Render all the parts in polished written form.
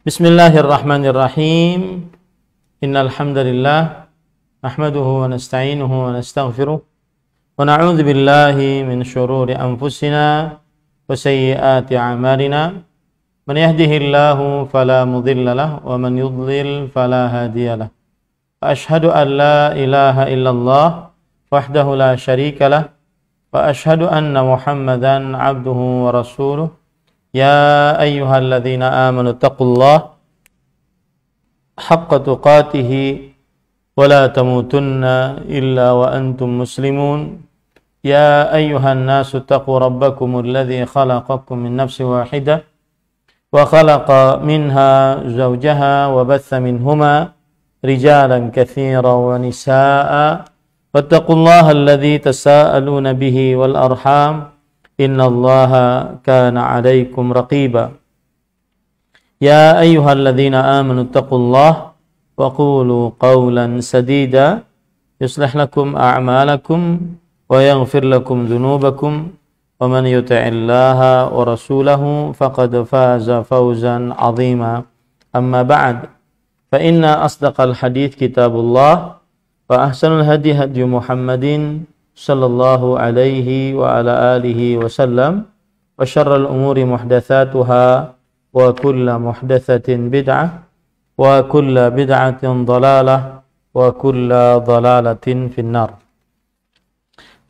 Bismillahirrahmanirrahim. Innal hamdalillah nahmaduhu wa nasta'inuhu wa nastaghfiruh wa na'udzu billahi min shururi anfusina wa sayyiati a'malina. Man yahdihillahu fala mudilla lahu wa man yudlil fala hadiya lahu. Ashhadu an la ilaha illallah wahdahu la syarika lah wa ashhadu anna Muhammadan 'abduhu wa rasuluh. Ya ayyuhalladzina amanu taqullaha haqqa tuqatih wa la tamutunna illa wa antum muslimun. Ya ayyuhan nasu taqu rabbakumul ladzi khalaqakum min nafsin wahidah wa khalaqa minha zawjaha wa batha minhuma rijalan katsiran wa nisaa'a wattaqullaha alladzi tasaaluna bihi wal arham innallaha kana 'alaikum raqiba. Ya ayyuhalladzina amanu taqullaha wa qulu qawlan sadida yuslih lakum a'malakum wa yaghfir lakum dhunubakum wa man yuti'illaha wa rasulahu faqad faza fawzan 'azima. Amma ba'd, fa inna asdaqal hadits kitabullah wa ahsanul hadi hadi Muhammadin sallallahu alaihi wa ala alihi wasallam wa syarral umuri muhdatsatuha wa kullu muhdatsatin bid'ah wa kullu bid'atin dhalalah wa kullu dhalalatin finnar.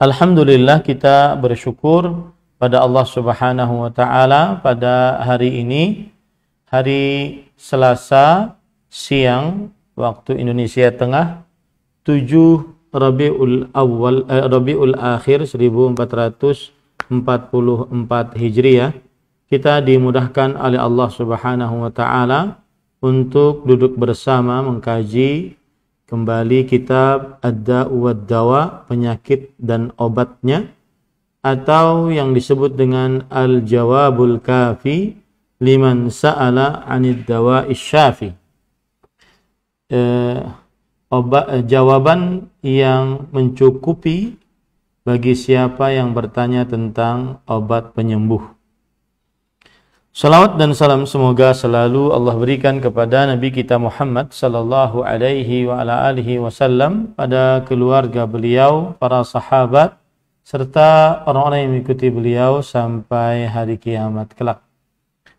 Alhamdulillah, kita bersyukur pada Allah Subhanahu wa taala pada hari ini, hari Selasa siang waktu Indonesia Tengah, 7 Rabiul Akhir 1444 Hijriah. Kita dimudahkan oleh Allah Subhanahu wa taala untuk duduk bersama mengkaji kembali kitab Ad-Da'u wad-Dawa, penyakit dan obatnya, atau yang disebut dengan Al-Jawabul Kafi liman sa'ala 'anid dawa'is syafi. Jawaban yang mencukupi bagi siapa yang bertanya tentang obat penyembuh. Salawat dan salam semoga selalu Allah berikan kepada Nabi kita Muhammad sallallahu alaihi wa ala alihi wasallam, pada keluarga beliau, para sahabat, serta orang-orang yang mengikuti beliau sampai hari kiamat kelak.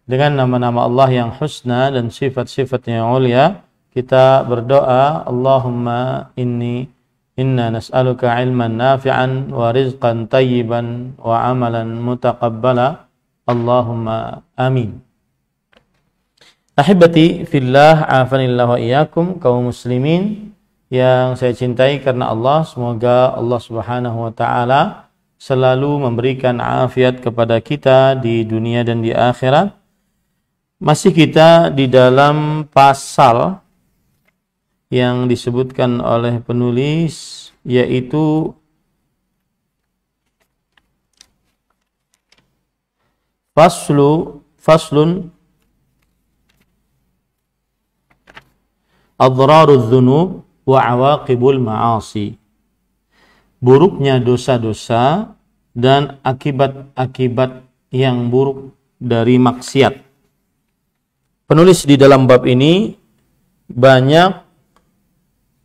Dengan nama-nama Allah yang husna dan sifat-sifatnya yang mulia, kita berdoa, Allahumma inna nas'aluka ilman nafi'an wa rizqan tayyiban wa amalan mutaqabbala. Allahumma amin. Ahibati fillah, afanillah wa iyyakum, kaum muslimin yang saya cintai karena Allah, semoga Allah Subhanahu wa taala selalu memberikan afiat kepada kita di dunia dan di akhirat. Masih kita di dalam pasal yang disebutkan oleh penulis, yaitu faslun adhrarudz dzunub wa awaqibul ma'asi, buruknya dosa-dosa dan akibat-akibat yang buruk dari maksiat. Penulis di dalam bab ini banyak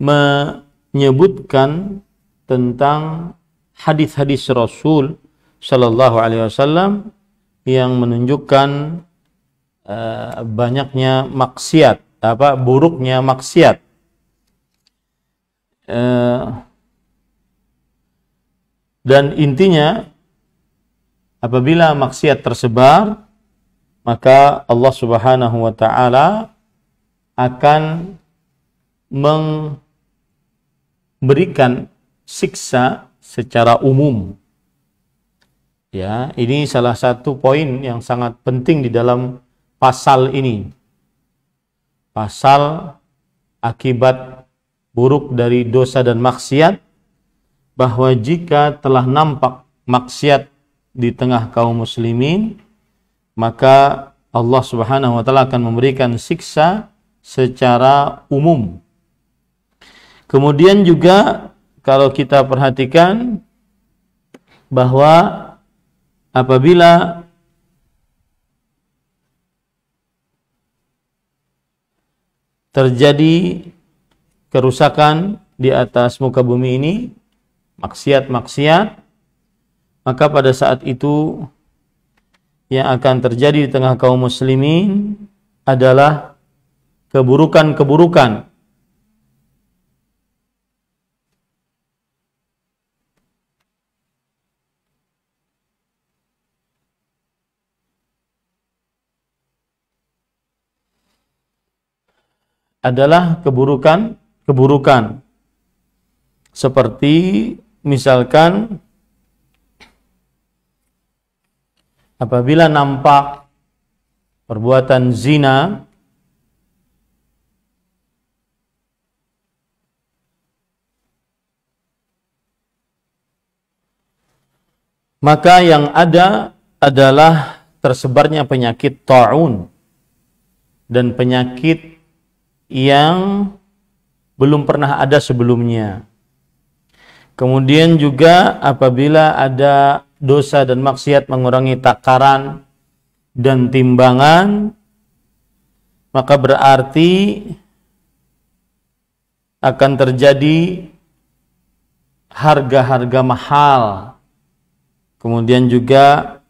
menyebutkan tentang hadis-hadis Rasul sallallahu alaihi wasallam yang menunjukkan banyaknya maksiat, buruknya maksiat. Dan intinya, apabila maksiat tersebar, maka Allah Subhanahu wa taala akan memberikan siksa secara umum. Ya, ini salah satu poin yang sangat penting di dalam pasal ini. Pasal akibat buruk dari dosa dan maksiat, bahwa jika telah nampak maksiat di tengah kaum muslimin, maka Allah Subhanahu wa taala akan memberikan siksa secara umum. Kemudian juga kalau kita perhatikan bahwa apabila terjadi kerusakan di atas muka bumi ini, maksiat-maksiat, maka pada saat itu yang akan terjadi di tengah kaum muslimin adalah keburukan-keburukan. Adalah keburukan-keburukan. Seperti misalkan apabila nampak perbuatan zina, maka yang ada adalah tersebarnya penyakit ta'un dan penyakit yang belum pernah ada sebelumnya. Kemudian juga apabila ada dosa dan maksiat mengurangi takaran dan timbangan, maka berarti akan terjadi harga-harga mahal. Kemudian juga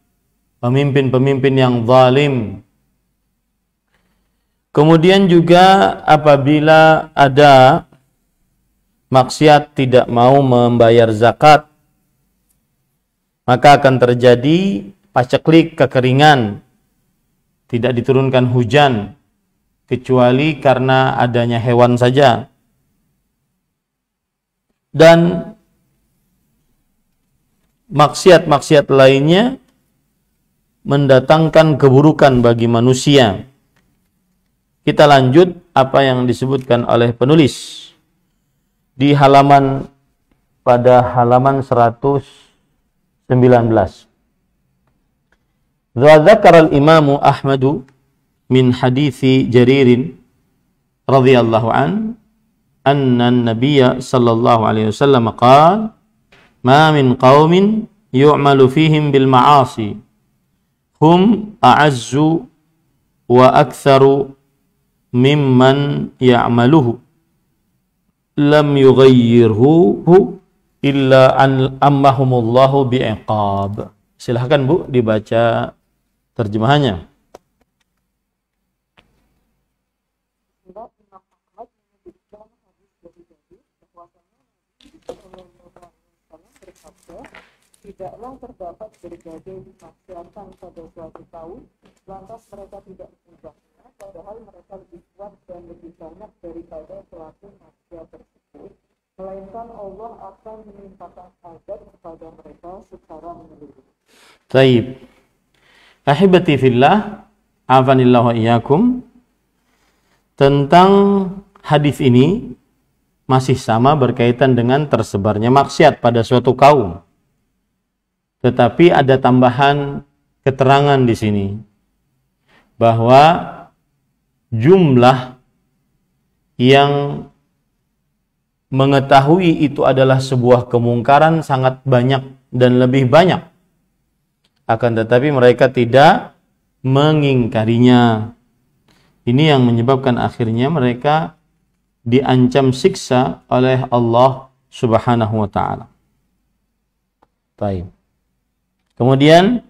pemimpin-pemimpin yang zalim. Kemudian juga apabila ada maksiat tidak mau membayar zakat, maka akan terjadi paceklik, kekeringan, tidak diturunkan hujan kecuali karena adanya hewan saja. Dan maksiat-maksiat lainnya mendatangkan keburukan bagi manusia. Kita lanjut apa yang disebutkan oleh penulis di pada halaman 119. Dzakara al-Imam Ahmad min hadithi Jarir radhiyallahu an anna an-nabiy sallallahu alaihi wasallam qala ma min qaumin yu'malu fihim bil ma'asi hum a'azzu wa aktsaru mimman ya'maluhu lam yughayyirhu illa an ammahumullahu bi'iqab. Silahkan Bu dibaca terjemahannya. Tidaklah terdapat berbagai kemaksiatan pada suatu kaum, lantas mereka tidak mengubahnya, padahal mereka lebih kuat dan lebih banyak daripada pelaku maksiat tersebut, melainkan Allah akan menimpakan azab kepada mereka secara menyeluruh. Taib. Ahibati fillah, afanillahu wa iyyakum. Tentang hadis ini masih sama berkaitan dengan tersebarnya maksiat pada suatu kaum. Tetapi ada tambahan keterangan di sini bahwa jumlah yang mengetahui itu adalah sebuah kemungkaran sangat banyak dan lebih banyak. Akan tetapi mereka tidak mengingkarinya. Ini yang menyebabkan akhirnya mereka diancam siksa oleh Allah Subhanahu wa taala. Baik. Kemudian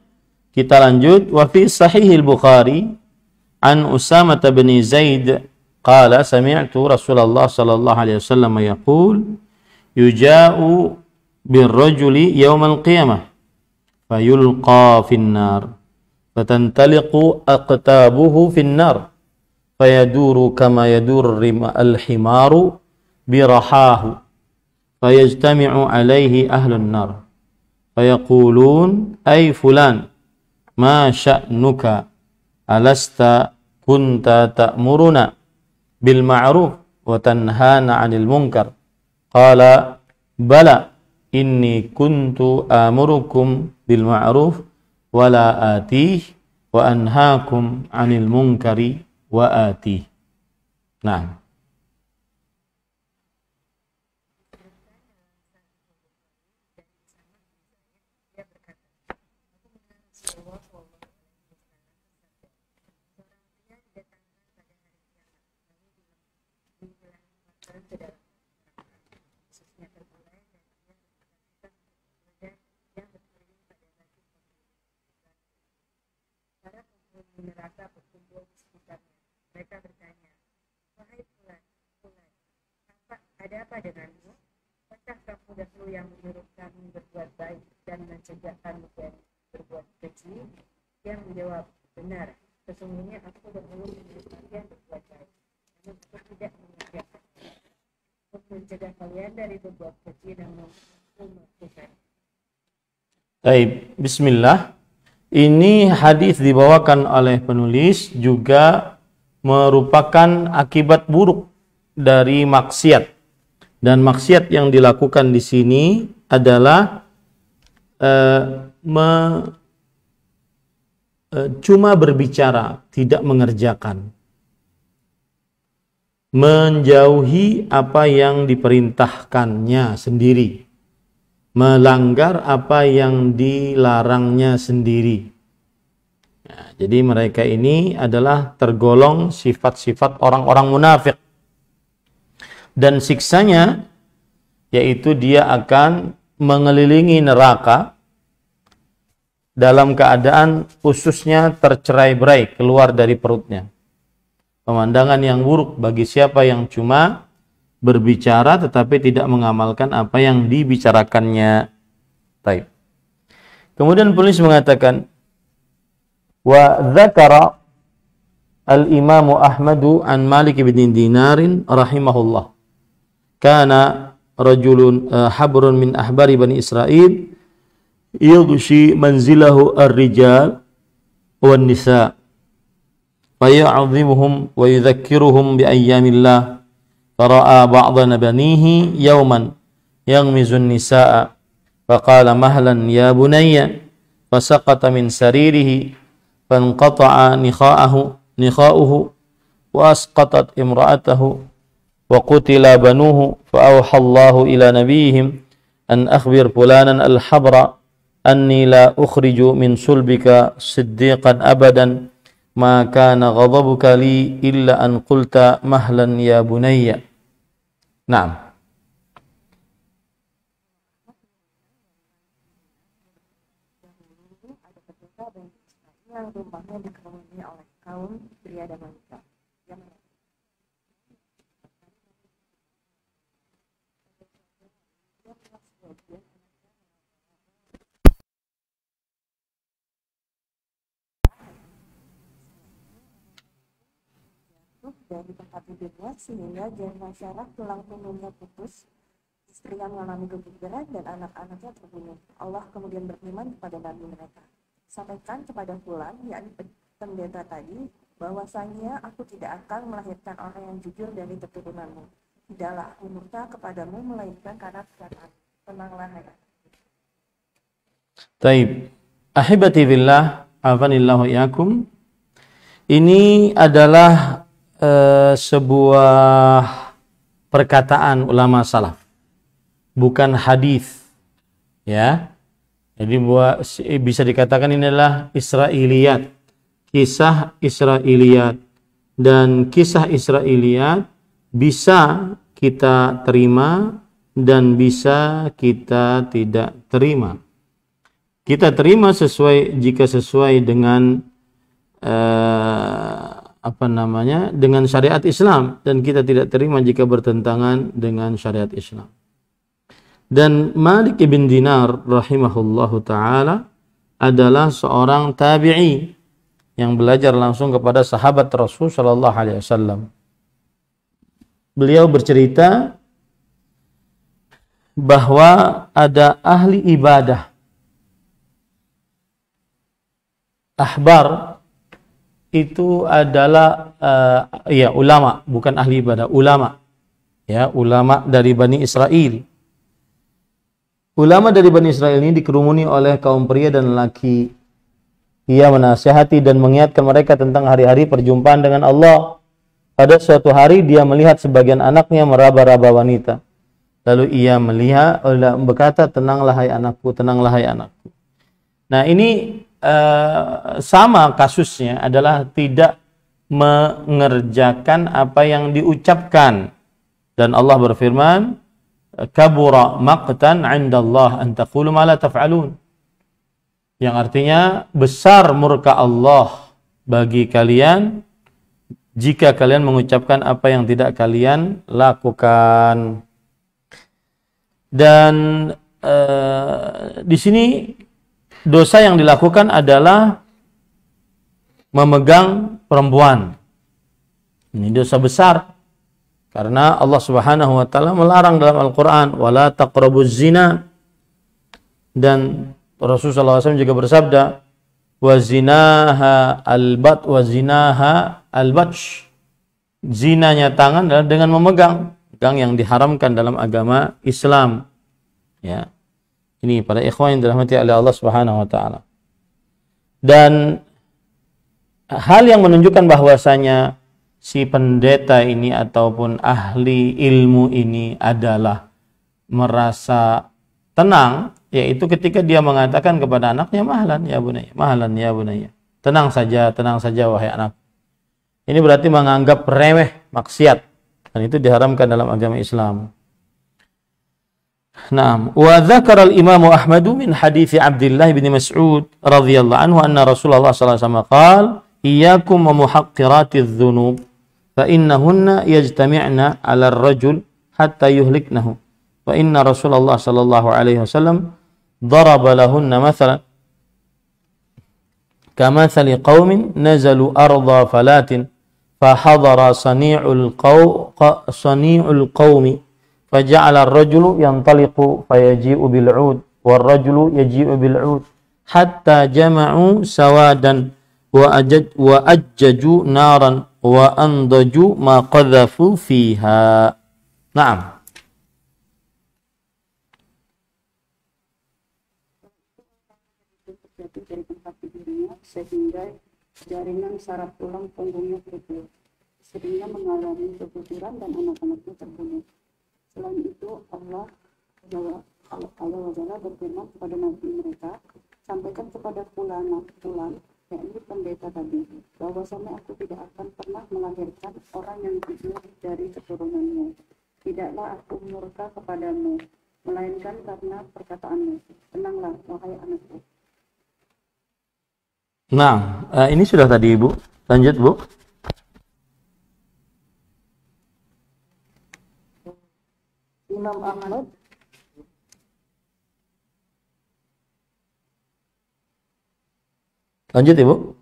kita lanjut, wa fi sahih al-Bukhari an Usamah bin Zaid qala sami'tu Rasulullah sallallahu alaihi wasallam yaqul yuja'u birrajuli yawm al-qiyamah fayulqa fin nar fatantaliqu aqtabuhu fin nar fayaduru kama yadur al-himaru birahahu fayajtami'u alaihi ahlun nar fayaqulun ay fulan ma sya'nuka alasta kunta ta'muruna bil ma'ruf wa tanhana 'anil munkar qala bala inni kuntu amurukum bil ma'ruf wa la atih wa anhaakum 'anil munkari wa atih. Nah, neraka berkumpul di sekitarnya. Mereka bertanya, wahai Fulan, ada apa denganmu? Apakah kamu dahulu yang menyuruh kami berbuat baik dan mencegah kami dari berbuat keji? Dia menjawab, benar, sesungguhnya aku dahulu menyuruh kalian berbuat baik, namun aku tidak mengerjakan untuk mencegah kalian dari berbuat keji dan melakukan. Baik, bismillah. Ini hadis dibawakan oleh penulis juga merupakan akibat buruk dari maksiat. Dan maksiat yang dilakukan di sini adalah cuma berbicara, tidak mengerjakan. Menjauhi apa yang diperintahkannya sendiri. Melanggar apa yang dilarangnya sendiri. Nah, jadi mereka ini adalah tergolong sifat-sifat orang-orang munafik. Dan siksanya yaitu dia akan mengelilingi neraka dalam keadaan ususnya tercerai-berai keluar dari perutnya. Pemandangan yang buruk bagi siapa yang cuma berbicara tetapi tidak mengamalkan apa yang dibicarakannya. Baik. Kemudian penulis mengatakan, wa dzakara al-Imam Ahmadu an Malik bin Dinarin rahimahullah. Kana rajulun habrun min ahbari Bani Israel yughshi manzilahu ar-rijal wan nisa fa ya'dhimuhum wa yudhakkiruhum bi ayyamillah. Fara'a ba'dana banihi yawman yaghmizun nisaa faqala mahlan ya bunayya fasaqata min saririhi fanqata'a nikha'uhu wa asqatat imra'atahu wa qutila banuhu fa awha Allahu ila nabiyihim an akhbir fulanan al-habra anni la ukhriju min sulbika siddiqan abadan ma kana ghadabuka li illa an qulta mahlan ya bunayya. Naam. Ada pemuda dan yang rumahnya dikerumuni oleh kaum pria dan wanita. Dari tempat tidurnya sehingga jaringan syaraf tulang punggungnya putus, istrinya mengalami keguguran dan anak-anaknya terbunuh. Allah kemudian berfirman kepada nabi mereka, sampaikan kepada Fulan, yakni pendeta tadi, bahwasanya aku tidak akan melahirkan orang yang jujur dari keturunanmu. Tidaklah aku murka kepadamu melainkan karena perkataan. Tenanglah hai. Taib. Ahibati billah, afanillahu iyakum. Ini adalah sebuah perkataan ulama salaf, bukan hadis, ya. Jadi bisa dikatakan ini adalah Israiliyat, kisah Israiliyat, dan kisah Israiliyat bisa kita terima dan bisa kita tidak terima. Kita terima jika sesuai dengan dengan syariat Islam, dan kita tidak terima jika bertentangan dengan syariat Islam. Dan Malik bin Dinar rahimahullahu taala adalah seorang tabi'i yang belajar langsung kepada sahabat Rasul sallallahu alaihi wasallam. Beliau bercerita bahwa ada ahli ibadah, ahbar itu adalah ulama, bukan ahli ibadah, ulama. Ya, ulama dari Bani Israel. Ulama dari Bani Israel ini dikerumuni oleh kaum pria dan lelaki. Ia menasihati dan mengingatkan mereka tentang hari-hari perjumpaan dengan Allah. Pada suatu hari dia melihat sebagian anaknya meraba-raba wanita. Lalu ia berkata, tenanglah hai anakku, tenanglah hai anakku. Nah, ini sama kasusnya adalah tidak mengerjakan apa yang diucapkan, Dan Allah berfirman, kabura maqtan 'indallah an taqulu ma la taf'alun. Yang artinya besar murka Allah bagi kalian jika kalian mengucapkan apa yang tidak kalian lakukan. Dan di sini dosa yang dilakukan adalah memegang perempuan. Ini dosa besar. Karena Allah Subhanahu wa taala melarang dalam Al-Qur'an, wala taqrabuz zina. Dan Rasulullah SAW juga bersabda, wa zinaha al-batsh. Zinanya tangan adalah dengan memegang yang diharamkan dalam agama Islam. Ya. Ini para ikhwan yang dirahmati oleh Allah Subhanahu wa taala. Dan hal yang menunjukkan bahwasanya si pendeta ini ataupun ahli ilmu ini adalah merasa tenang, yaitu ketika dia mengatakan kepada anaknya, mahlan ya bunayya. Tenang saja wahai anak. Ini berarti menganggap remeh maksiat, dan itu diharamkan dalam agama Islam. Naam, wa dzakara al-Imam Ahmad min hadits Abdullah bin Mas'ud radhiyallahu anhu anna Rasulullah sallallahu alaihi wasallam qala iyyakum wa muhaqqiratiz dzunub fa innahunna yajtami'na 'ala ar-rajul hatta yuhliknahu wa inna Rasulullah sallallahu alaihi wasallam daraba lahunna mathalan kamathali qaumin nazalu arda falatin fa hadara sani'ul qaumi faja'ala ar-rajulu yantaliqu fayaji'u bil 'ud war rajulu yaji'u bil 'ud hatta jama'u sawadan wa ajjaju naran wa andaju ma qadhafu fiha. Naam. Terjadi dari tempat tidurnya sehingga jaringan saraf tulang punggungnya putus, sehingga mengalami keguguran dan anak-anaknya terbunuh. Selain itu Allah berfirman kepada nabi mereka, sampaikan kepada fulan, yakni pendeta tadi, bahwasanya aku tidak akan pernah melahirkan orang yang jujur dari keturunanmu. Tidaklah aku murka kepadamu, melainkan karena perkataanmu. Tenanglah, wahai anakku. Nah, ini sudah tadi Ibu. Lanjut Bu. Imam Ahmad Lanjut Ibu.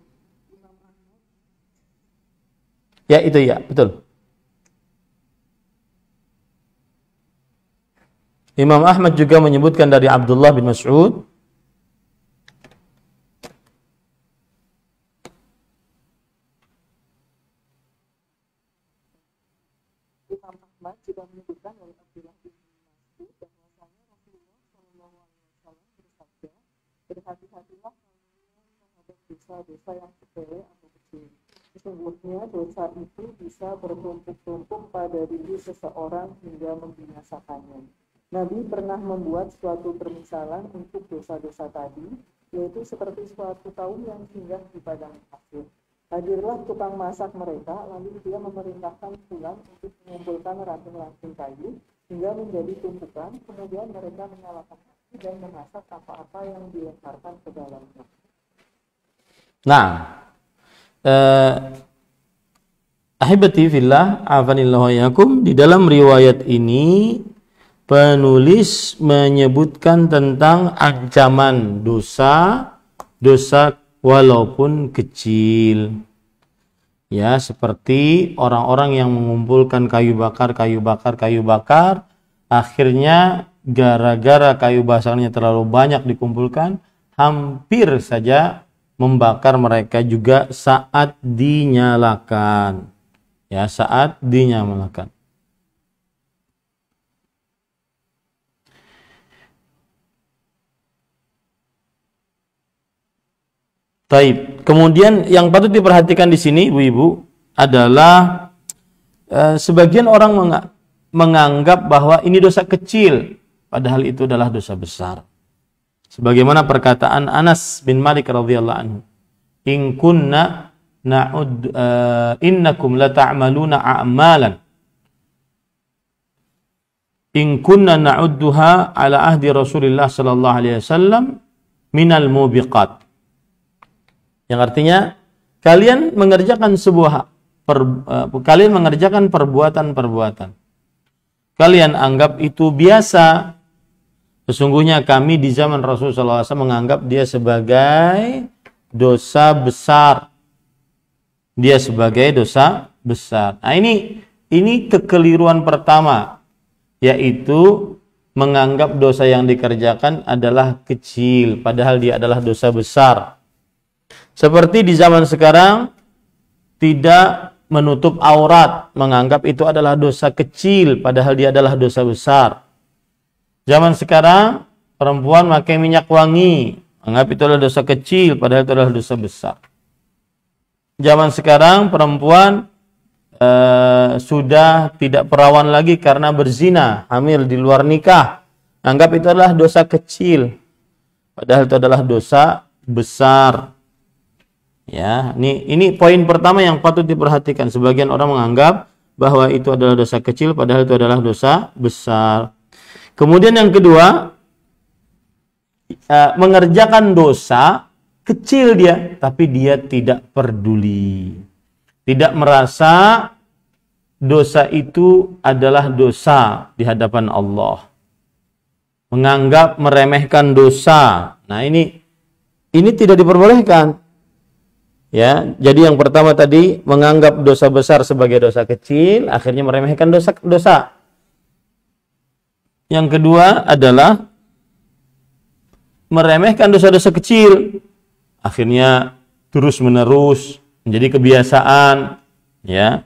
Ya, itu ya, betul. Imam Ahmad juga menyebutkan dari Abdullah bin Mas'ud Imam Ahmad juga menyebutkan dari Abdullah bin Mas'ud bahwasanya Rasulullah Shallallahu Alaihi Wasallam bersabda, berhati-hatilah terhadap dosa-dosa yang sepele atau kecil. Sesungguhnya dosa itu bisa bertumpuk-tumpuk pada diri seseorang hingga membinasakannya. Nabi pernah membuat suatu permisalan untuk dosa-dosa tadi, yaitu seperti suatu kaum yang singgah di padang pasir. Hadirlah tukang masak mereka, lalu dia memerintahkan fulan untuk mengumpulkan ranting-ranting kayu hingga menjadi tumpukan, kemudian mereka menyalakan api dan memasak apa-apa yang dilemparkan ke dalamnya. Nah, ahibati fillah, afanillahu yakum, di dalam riwayat ini penulis menyebutkan tentang ancaman dosa walaupun kecil. Ya, seperti orang-orang yang mengumpulkan kayu bakar, akhirnya gara-gara kayu bakarnya terlalu banyak dikumpulkan, hampir saja membakar mereka juga saat dinyalakan. Ya, saat dinyalakan. Taib. Kemudian yang patut diperhatikan di sini, ibu-ibu, adalah sebagian orang menganggap bahwa ini dosa kecil, padahal itu adalah dosa besar. Sebagaimana perkataan Anas bin Malik radhiyallahu anhu, "In kunna innakum la ta'maluna a'malan in kunna na'udduha ala ahdi Rasulillah sallallahu alaihi wasallam minal mubiqat. Yang artinya kalian mengerjakan perbuatan-perbuatan. Kalian anggap itu biasa. Sesungguhnya kami di zaman Rasulullah SAW menganggap dia sebagai dosa besar. Dia sebagai dosa besar. Nah, ini kekeliruan pertama, yaitu menganggap dosa yang dikerjakan adalah kecil, padahal dia adalah dosa besar. Seperti di zaman sekarang, tidak menutup aurat, menganggap itu adalah dosa kecil, padahal dia adalah dosa besar. Zaman sekarang, perempuan pakai minyak wangi, anggap itu adalah dosa kecil, padahal itu adalah dosa besar. Zaman sekarang, perempuan sudah tidak perawan lagi karena berzina, hamil di luar nikah, anggap itu adalah dosa kecil, padahal itu adalah dosa besar. Ya, ini poin pertama yang patut diperhatikan. Sebagian orang menganggap bahwa itu adalah dosa kecil, padahal itu adalah dosa besar. Kemudian yang kedua, mengerjakan dosa kecil dia, tapi dia tidak peduli, tidak merasa dosa itu adalah dosa di hadapan Allah, menganggap meremehkan dosa. Nah, ini tidak diperbolehkan. Ya, jadi yang pertama tadi menganggap dosa besar sebagai dosa kecil, akhirnya meremehkan dosa. Yang kedua adalah meremehkan dosa-dosa kecil, akhirnya terus-menerus menjadi kebiasaan, ya.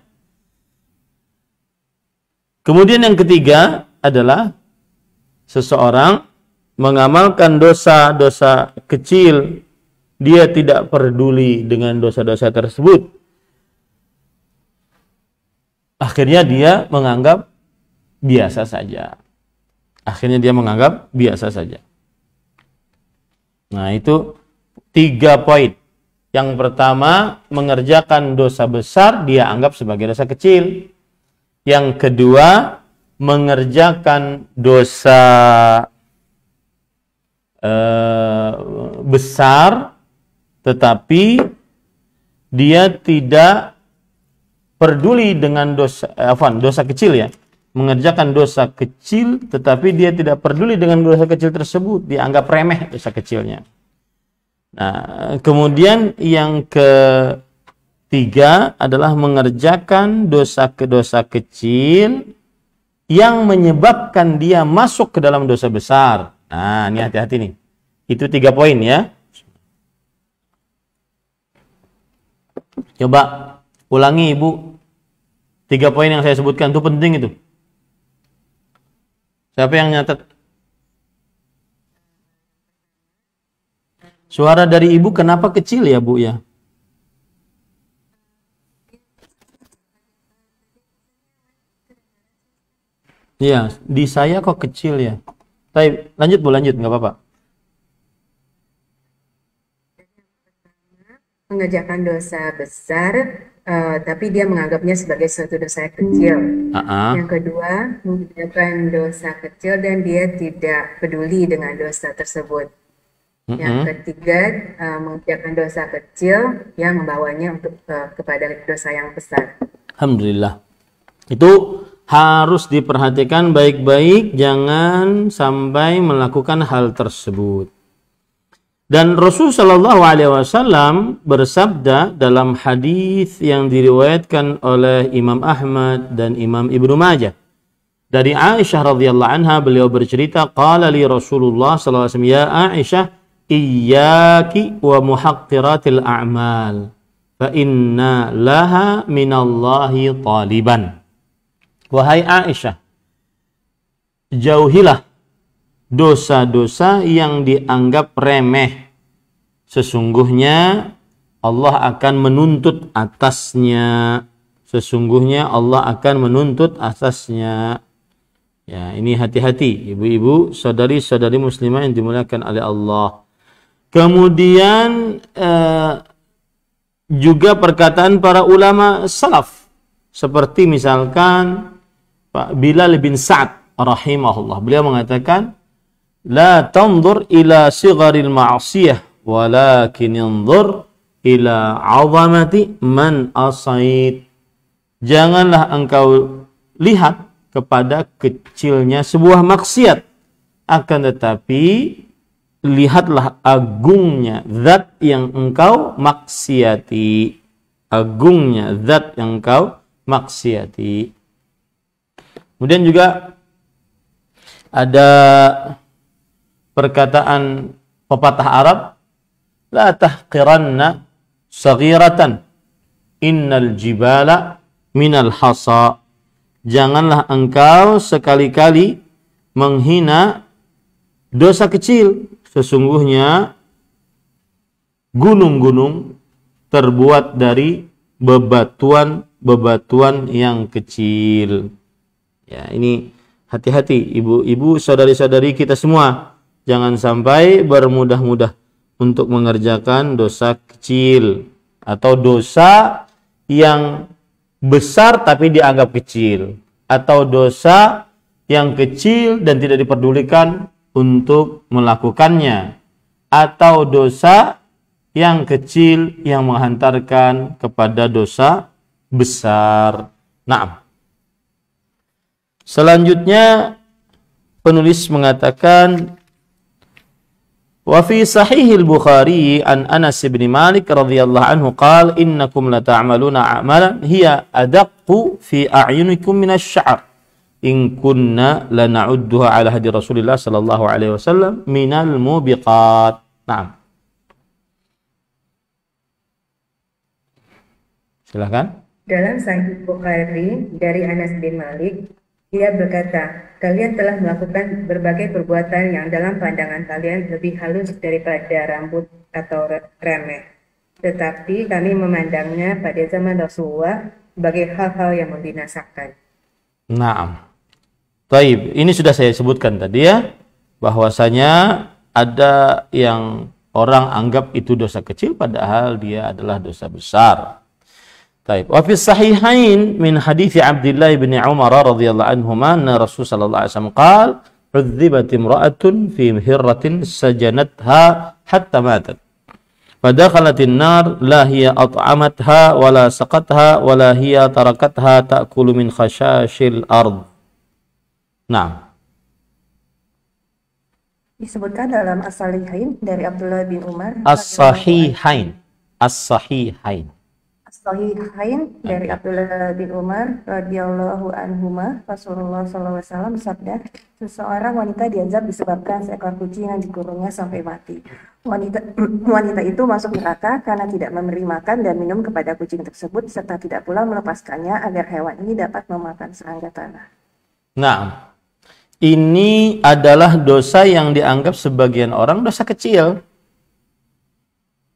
Kemudian yang ketiga adalah seseorang mengamalkan dosa-dosa kecil, dia tidak peduli dengan dosa-dosa tersebut. Akhirnya dia menganggap biasa saja. Nah, itu 3 poin. Yang pertama, mengerjakan dosa besar dia anggap sebagai dosa kecil. Yang kedua, mengerjakan dosa besar, tetapi dia tidak peduli dengan dosa kecil, ya. Mengerjakan dosa kecil, tetapi dia tidak peduli dengan dosa kecil tersebut, dianggap remeh dosa kecilnya. Nah, kemudian yang ketiga adalah mengerjakan dosa kecil yang menyebabkan dia masuk ke dalam dosa besar. Nah, ini hati-hati nih. Itu 3 poin, ya. Coba ulangi, Ibu. 3 poin yang saya sebutkan itu penting itu. Siapa yang nyatet? Suara dari Ibu kenapa kecil ya, Bu, ya? Iya, di saya kok kecil ya. Tapi lanjut, Bu, lanjut, nggak apa-apa. Mengerjakan dosa besar, tapi dia menganggapnya sebagai suatu dosa kecil. Yang kedua, mengerjakan dosa kecil dan dia tidak peduli dengan dosa tersebut. Yang ketiga, mengerjakan dosa kecil yang membawanya kepada dosa yang besar. Alhamdulillah. Itu harus diperhatikan baik-baik, jangan sampai melakukan hal tersebut. Dan Rasul Shallallahu Alaihi Wasallam bersabda dalam hadis yang diriwayatkan oleh Imam Ahmad dan Imam Ibnu Majah dari Aisyah radhiyallahu anha, beliau bercerita, qala li Rasulullah sallallahu alaihi wasallam, ya Aisyah, iyyaki wa muhaqqiratil a'mal fa inna laha minallahi taliban. Wahai Aisyah, jauhilah dosa-dosa yang dianggap remeh. Sesungguhnya Allah akan menuntut atasnya. Ya, ini hati-hati, ibu-ibu, saudari-saudari muslimah yang dimuliakan oleh Allah. Kemudian juga perkataan para ulama salaf, seperti misalkan Pak Bilal bin Sa'ad rahimahullah, beliau mengatakan, la tanzur ila sigharil ma'siyah walakin inzur ila 'azamati man asait. Janganlah engkau lihat kepada kecilnya sebuah maksiat, akan tetapi lihatlah agungnya zat yang engkau maksiati. Agungnya zat yang engkau maksiati. Kemudian juga ada perkataan pepatah Arab, la tahqiranna saghiratan innal jibala minal hasa. Janganlah engkau sekali-kali menghina dosa kecil. Sesungguhnya gunung-gunung terbuat dari bebatuan yang kecil. Ya, ini hati-hati ibu-ibu, saudari-saudari kita semua. Jangan sampai bermudah-mudah untuk mengerjakan dosa kecil atau dosa yang besar tapi dianggap kecil, atau dosa yang kecil dan tidak diperdulikan untuk melakukannya, atau dosa yang kecil yang menghantarkan kepada dosa besar. Naam. Selanjutnya penulis mengatakan, wa fi sahih al-Bukhari an Anas bin Malik radhiyallahu anhu qala innakum la ta'maluna a'malan hiya adaqqu fi a'yunikum min asy-sya'r in kunna la na'udduha ala hadi Rasulillah sallallahu alaihi wasallam minal mubiqat. Naam. Silakan. Dalam Sahih Bukhari dari Anas bin Malik, dia berkata, kalian telah melakukan berbagai perbuatan yang dalam pandangan kalian lebih halus daripada rambut atau remeh. Tetapi kami memandangnya pada zaman Rasulullah sebagai hal-hal yang membinasakan. Naam. Taib, ini sudah saya sebutkan tadi ya, bahwasanya ada yang orang anggap itu dosa kecil padahal dia adalah dosa besar. Taib. Wa fi sahihain min hadits Abdullah bin Umar radhiyallahu anhuma anna Rasul sallallahu alaihi wasallam qala udhibat imra'atun fi hirratin sajanatha hatta matat. Fadakhalatin nar la hiya at'amatha wala saqatha wala hiya tarakatha ta'kulu min khashashil ard. Nah, disebutkan dalam As-Sahihain dari Abdullah bin Umar. As-Sahihain. As-Sahihain. As-Sahihain dari Abdullah bin Umar radhiyallahu anhuma, Rasulullah SAW bersabda, seseorang wanita diazab disebabkan seekor kucing yang dikurungnya sampai mati. Wanita itu masuk neraka karena tidak memberi makan dan minum kepada kucing tersebut serta tidak pula melepaskannya agar hewan ini dapat memakan serangga tanah. Nah, ini adalah dosa yang dianggap sebagian orang dosa kecil,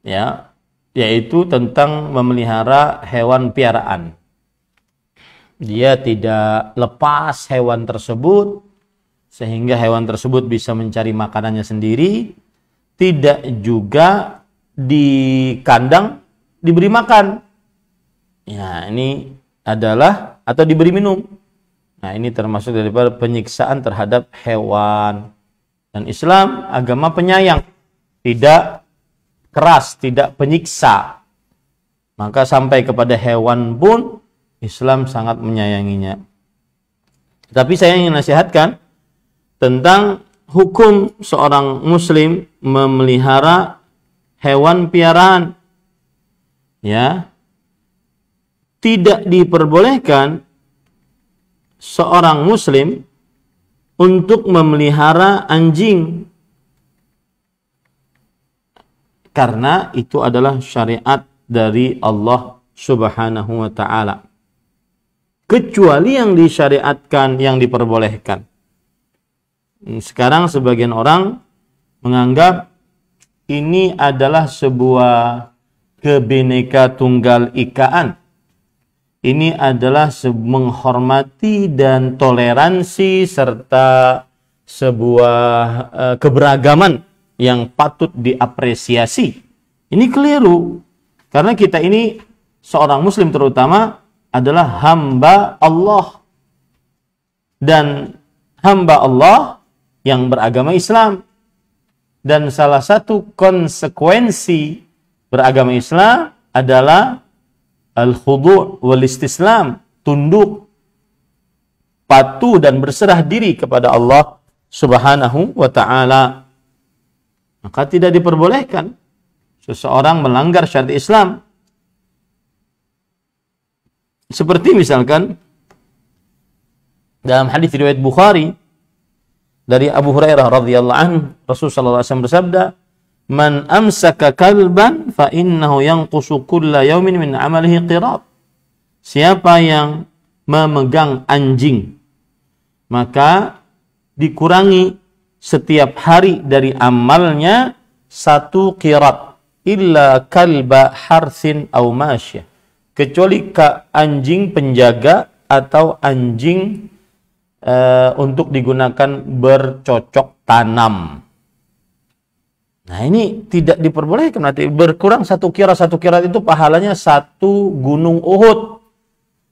ya, yaitu tentang memelihara hewan piaraan. Dia tidak lepas hewan tersebut sehingga hewan tersebut bisa mencari makanannya sendiri, tidak juga di kandang diberi makan. Ya, ini adalah atau diberi minum. Nah, ini termasuk daripada penyiksaan terhadap hewan. Dan Islam agama penyayang, tidak keras, tidak penyiksa. Maka sampai kepada hewan pun Islam sangat menyayanginya. Tapi saya ingin nasihatkan tentang hukum seorang muslim memelihara hewan piaraan. Ya. Tidak diperbolehkan seorang muslim untuk memelihara anjing, karena itu adalah syariat dari Allah Subhanahu wa ta'ala, kecuali yang disyariatkan, yang diperbolehkan. Sekarang sebagian orang menganggap ini adalah sebuah kebineka tunggal ikaan. Ini adalah menghormati dan toleransi serta sebuah keberagaman yang patut diapresiasi. Ini keliru. Karena kita ini seorang muslim terutama adalah hamba Allah. Dan hamba Allah yang beragama Islam. Dan salah satu konsekuensi beragama Islam adalah al-khudu' wal istislam, tunduk, patuh dan berserah diri kepada Allah Subhanahu wa ta'ala. Maka tidak diperbolehkan seseorang melanggar syariat Islam. Seperti misalkan dalam hadis riwayat Bukhari dari Abu Hurairah radhiyallahu anhu, Rasulullah SAW bersabda, "Man amsaka kalban fa innahu yanqusu kulla yaumin min amalihi qirat." Siapa yang memegang anjing, maka dikurangi setiap hari dari amalnya 1 qirat, illa kalba harsin aw masyah, kecuali anjing penjaga atau anjing untuk digunakan bercocok tanam. Nah, ini tidak diperbolehkan. Nanti berkurang 1 kirat itu pahalanya 1 gunung Uhud.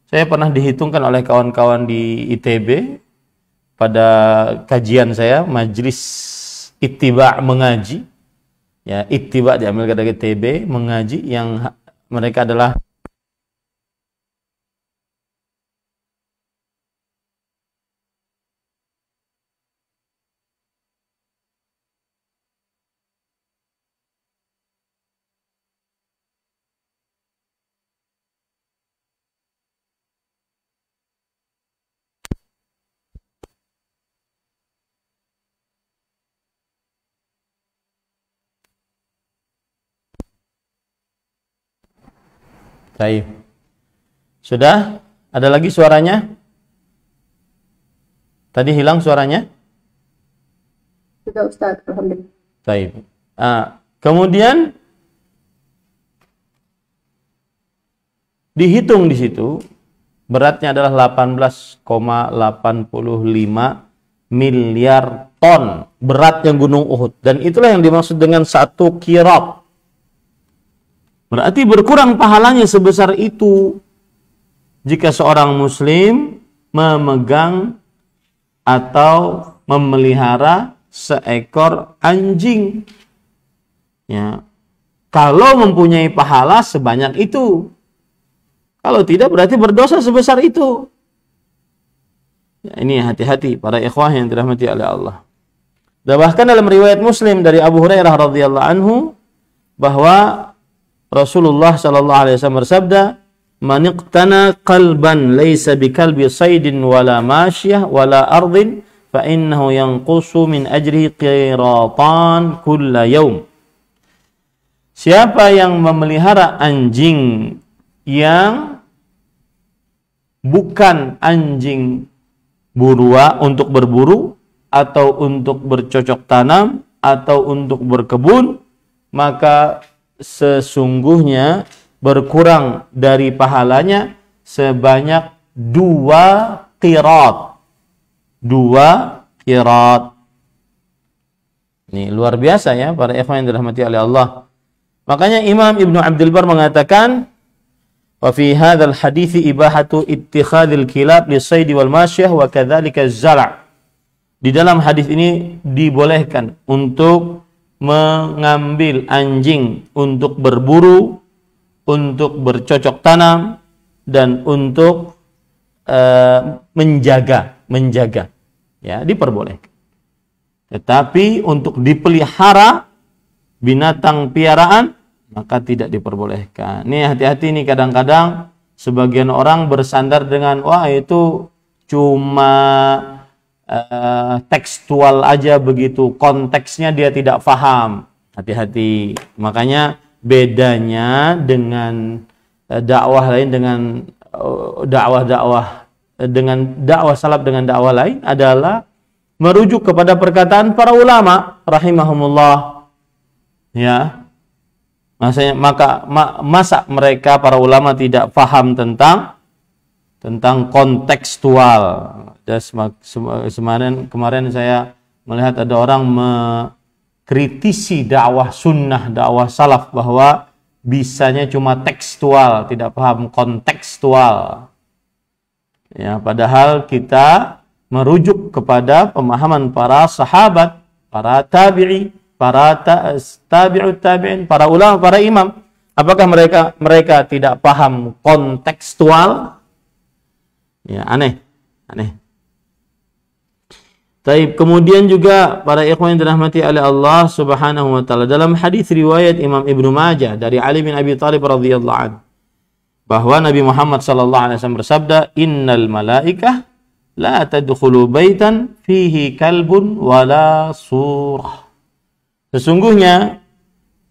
Saya pernah dihitungkan oleh kawan-kawan di ITB pada kajian saya, majelis ittiba' mengaji. Ya, ittiba' diambil dari ITB, mengaji, yang mereka adalah Baik. Sudah? Ada lagi suaranya? Tadi hilang suaranya? Sudah Ustaz, alhamdulillah. Baik. Kemudian dihitung di situ beratnya adalah 18,85 miliar ton beratnya gunung Uhud, dan itulah yang dimaksud dengan 1 qirat. Berarti berkurang pahalanya sebesar itu jika seorang muslim memegang atau memelihara seekor anjing. Ya. Kalau mempunyai pahala sebanyak itu. Kalau tidak berarti berdosa sebesar itu. Ya, ini hati-hati para ikhwah yang dirahmati oleh Allah. Dan bahkan dalam riwayat Muslim dari Abu Hurairah radhiyallahu anhu bahwa Rasulullah sallallahu alaihi wasallam bersabda, "Man iqtana qalban laysa bikalbi saydin wala masyah wala ardin fa innahu yanqusu min ajrihi qiratan kulla yaum." Siapa yang memelihara anjing yang bukan anjing burua untuk berburu atau untuk bercocok tanam atau untuk berkebun, maka sesungguhnya berkurang dari pahalanya sebanyak 2 qirat. 2 qirat. Ini luar biasa ya para ikhwan yang dirahmati oleh Allah. Makanya Imam Ibnu Abdul Bar mengatakan, wa fi hadzal hadits ibahatu ittikhadil kilab lisayd wal masyah wa kadzalika az-zar'. Di dalam hadis ini dibolehkan untuk mengambil anjing untuk berburu, untuk bercocok tanam, dan untuk menjaga, ya, diperbolehkan. Tetapi untuk dipelihara binatang piaraan maka tidak diperbolehkan. Nih hati-hati nih, kadang-kadang sebagian orang bersandar dengan wah itu cuma tekstual aja begitu, konteksnya dia tidak paham. Hati-hati. Makanya bedanya dengan dakwah lain, dengan dakwah salaf dengan dakwah lain adalah merujuk kepada perkataan para ulama rahimahumullah. Ya. Masa mereka para ulama tidak paham tentang kontekstual. Kemarin saya melihat ada orang mengkritisi dakwah sunnah, dakwah salaf, bahwa bisanya cuma tekstual, tidak paham kontekstual. Ya, padahal kita merujuk kepada pemahaman para sahabat, para tabi'i, para tabi'ut tabi'in, para ulama, para imam. Apakah mereka tidak paham kontekstual? Ya, aneh. Taib. Kemudian juga para ikhwan yang dirahmati oleh Allah Subhanahu wa taala, dalam hadis riwayat Imam Ibnu Majah dari Ali bin Abi Thalib radhiyallahu anhu, bahwa Nabi Muhammad sallallahu alaihi wasallam bersabda, "Innal malaikah la tadkhulu baitan fihi kalbun wala surah." Sesungguhnya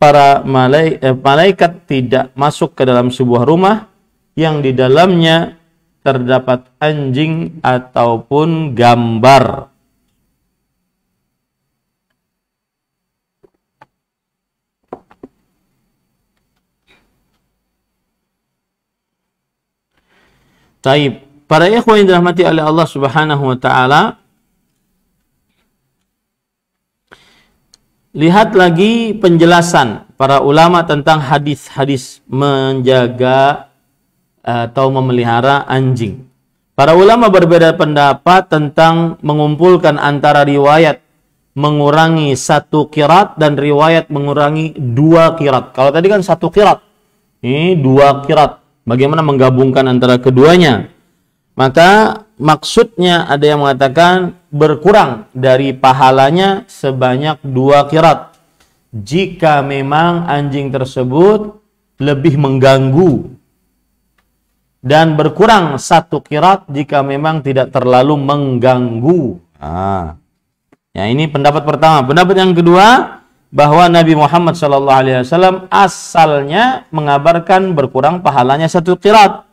para malaikat tidak masuk ke dalam sebuah rumah yang di dalamnya terdapat anjing ataupun gambar. Taib. Para ikhwan yang dirahmati oleh Allah Subhanahu wa taala, lihat lagi penjelasan para ulama tentang hadis-hadis menjaga atau memelihara anjing. Para ulama berbeda pendapat tentang mengumpulkan antara riwayat mengurangi 1 qirat dan riwayat mengurangi 2 qirat. Kalau tadi kan 1 qirat, ini 2 qirat. Bagaimana menggabungkan antara keduanya? Maka maksudnya ada yang mengatakan berkurang dari pahalanya sebanyak 2 qirat jika memang anjing tersebut lebih mengganggu, dan berkurang 1 qirat jika memang tidak terlalu mengganggu. Ya, ini pendapat pertama. Pendapat yang kedua, bahwa Nabi Muhammad SAW asalnya mengabarkan berkurang pahalanya 1 qirat.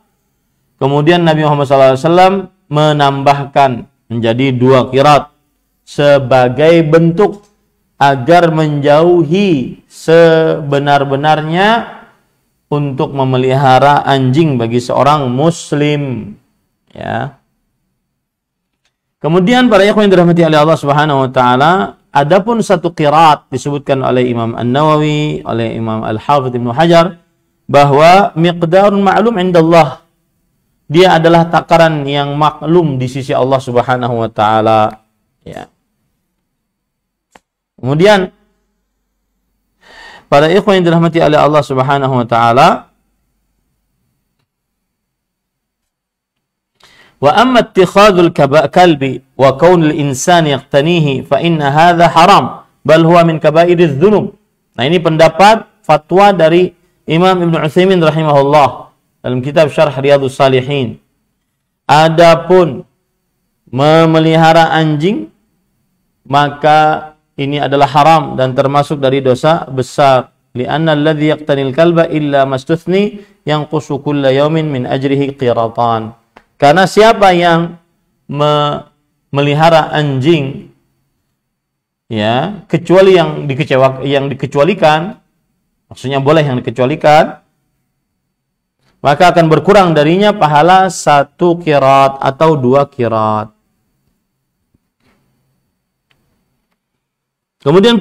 Kemudian Nabi Muhammad SAW menambahkan menjadi 2 qirat sebagai bentuk agar menjauhi sebenar-benarnya untuk memelihara anjing bagi seorang muslim. Ya. Kemudian para ikhwan yang dirahmati oleh Allah Subhanahu wa taala, adapun 1 qirat disebutkan oleh Imam An-Nawawi, oleh Imam Al-Hafidz Ibnu Hajar, bahwa miqdarun ma'lum indallah. Dia adalah takaran yang maklum di sisi Allah Subhanahu wa taala. Ya. Kemudian para ikhwan yang dirahmati oleh Allah Subhanahu wa taala, wa amma ittikhadul kalbi wa kaunul insani yaqtanihi fa inna hadha haram bal huwa min kaba'iriz dzunub. Nah, ini pendapat fatwa dari Imam Ibnu Utsaimin rahimahullah dalam kitab Syarh Riyadhus Shalihin. Adapun memelihara anjing, maka ini adalah haram dan termasuk dari dosa besar. Li'anna alladhi yaqtanil kalba illa mastuthni yanqusu kulla yawmin min ajrihi qiratan. Karena siapa yang memelihara anjing, ya, kecuali yang dikecualikan, maksudnya boleh yang dikecualikan, maka akan berkurang darinya pahala 1 qirat atau 2 qirat. Kemudian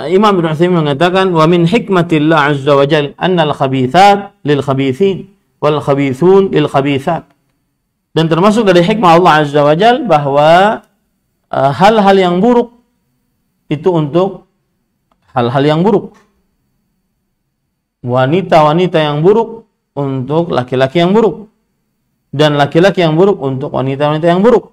Imam Ibnu Utsaimin mengatakan, wa min hikmatillah azza wa jalla annal khabithat lil khabithin wal khabithun lil khabithat. Dan termasuk dari hikmah Allah azza wa jalla bahwa hal-hal yang buruk itu untuk hal-hal yang buruk. Wanita-wanita yang buruk untuk laki-laki yang buruk, dan laki-laki yang buruk untuk wanita-wanita yang buruk.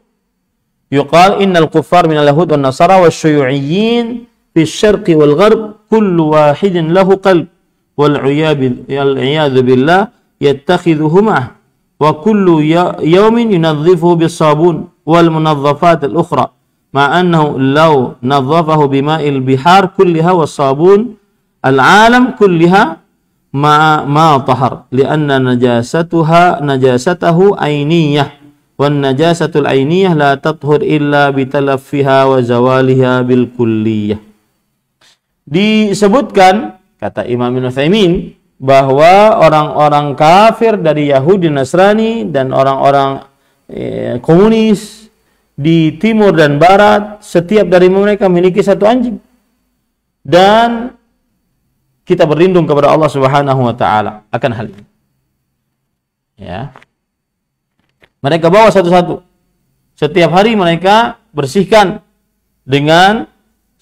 Yuqal innal kuffar minal yahud wan nasara wasyuyu'iyyin fi syarqi wal gharb kullu wahidin lahu qalb wal iyadu billah yattakhidhuhuma wa kullu yawmin yunadhifuhu bis sabun wal munazzafat al ukhra ma annahu law nadhafahu bima'il bihar kulliha was sabun al alam kulliha ma tahar lianna najasatahu ainiyah wan najasatul ainiyah la tathur illa bitalaffiha wa zawaliha bil kulliyah. Disebutkan, kata Imam Ibnu Utsaimin, bahwa orang-orang kafir dari Yahudi Nasrani dan orang-orang komunis di timur dan barat, setiap dari mereka memiliki 1 anjing, dan kita berlindung kepada Allah Subhanahu wa taala akan hal ini. Ya. Mereka bawa satu-satu. Setiap hari mereka bersihkan dengan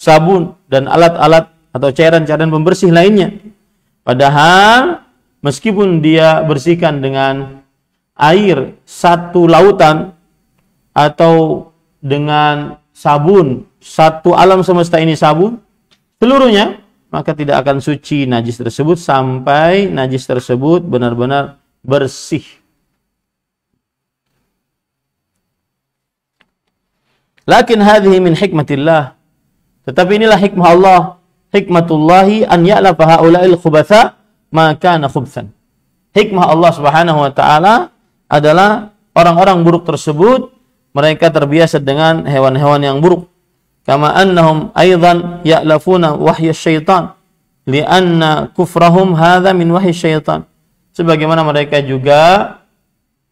sabun dan alat-alat atau cairan-cairan pembersih lainnya. Padahal meskipun dia bersihkan dengan air satu lautan atau dengan sabun, satu alam semesta ini sabun, seluruhnya, maka tidak akan suci najis tersebut sampai najis tersebut benar-benar bersih. Lakin hadhihi min hikmatillah. Tetapi inilah hikmah Allah. Hikmatullahi an ya'lafa haula'il khubatha ma kana khubthan. Hikmah Allah Subhanahu wa taala adalah orang-orang buruk tersebut mereka terbiasa dengan hewan-hewan yang buruk. Kama annahum aidan ya'lafuna wahya syaitan li'anna kufrahum hadha min wahyi syaitan. Sebagaimana mereka juga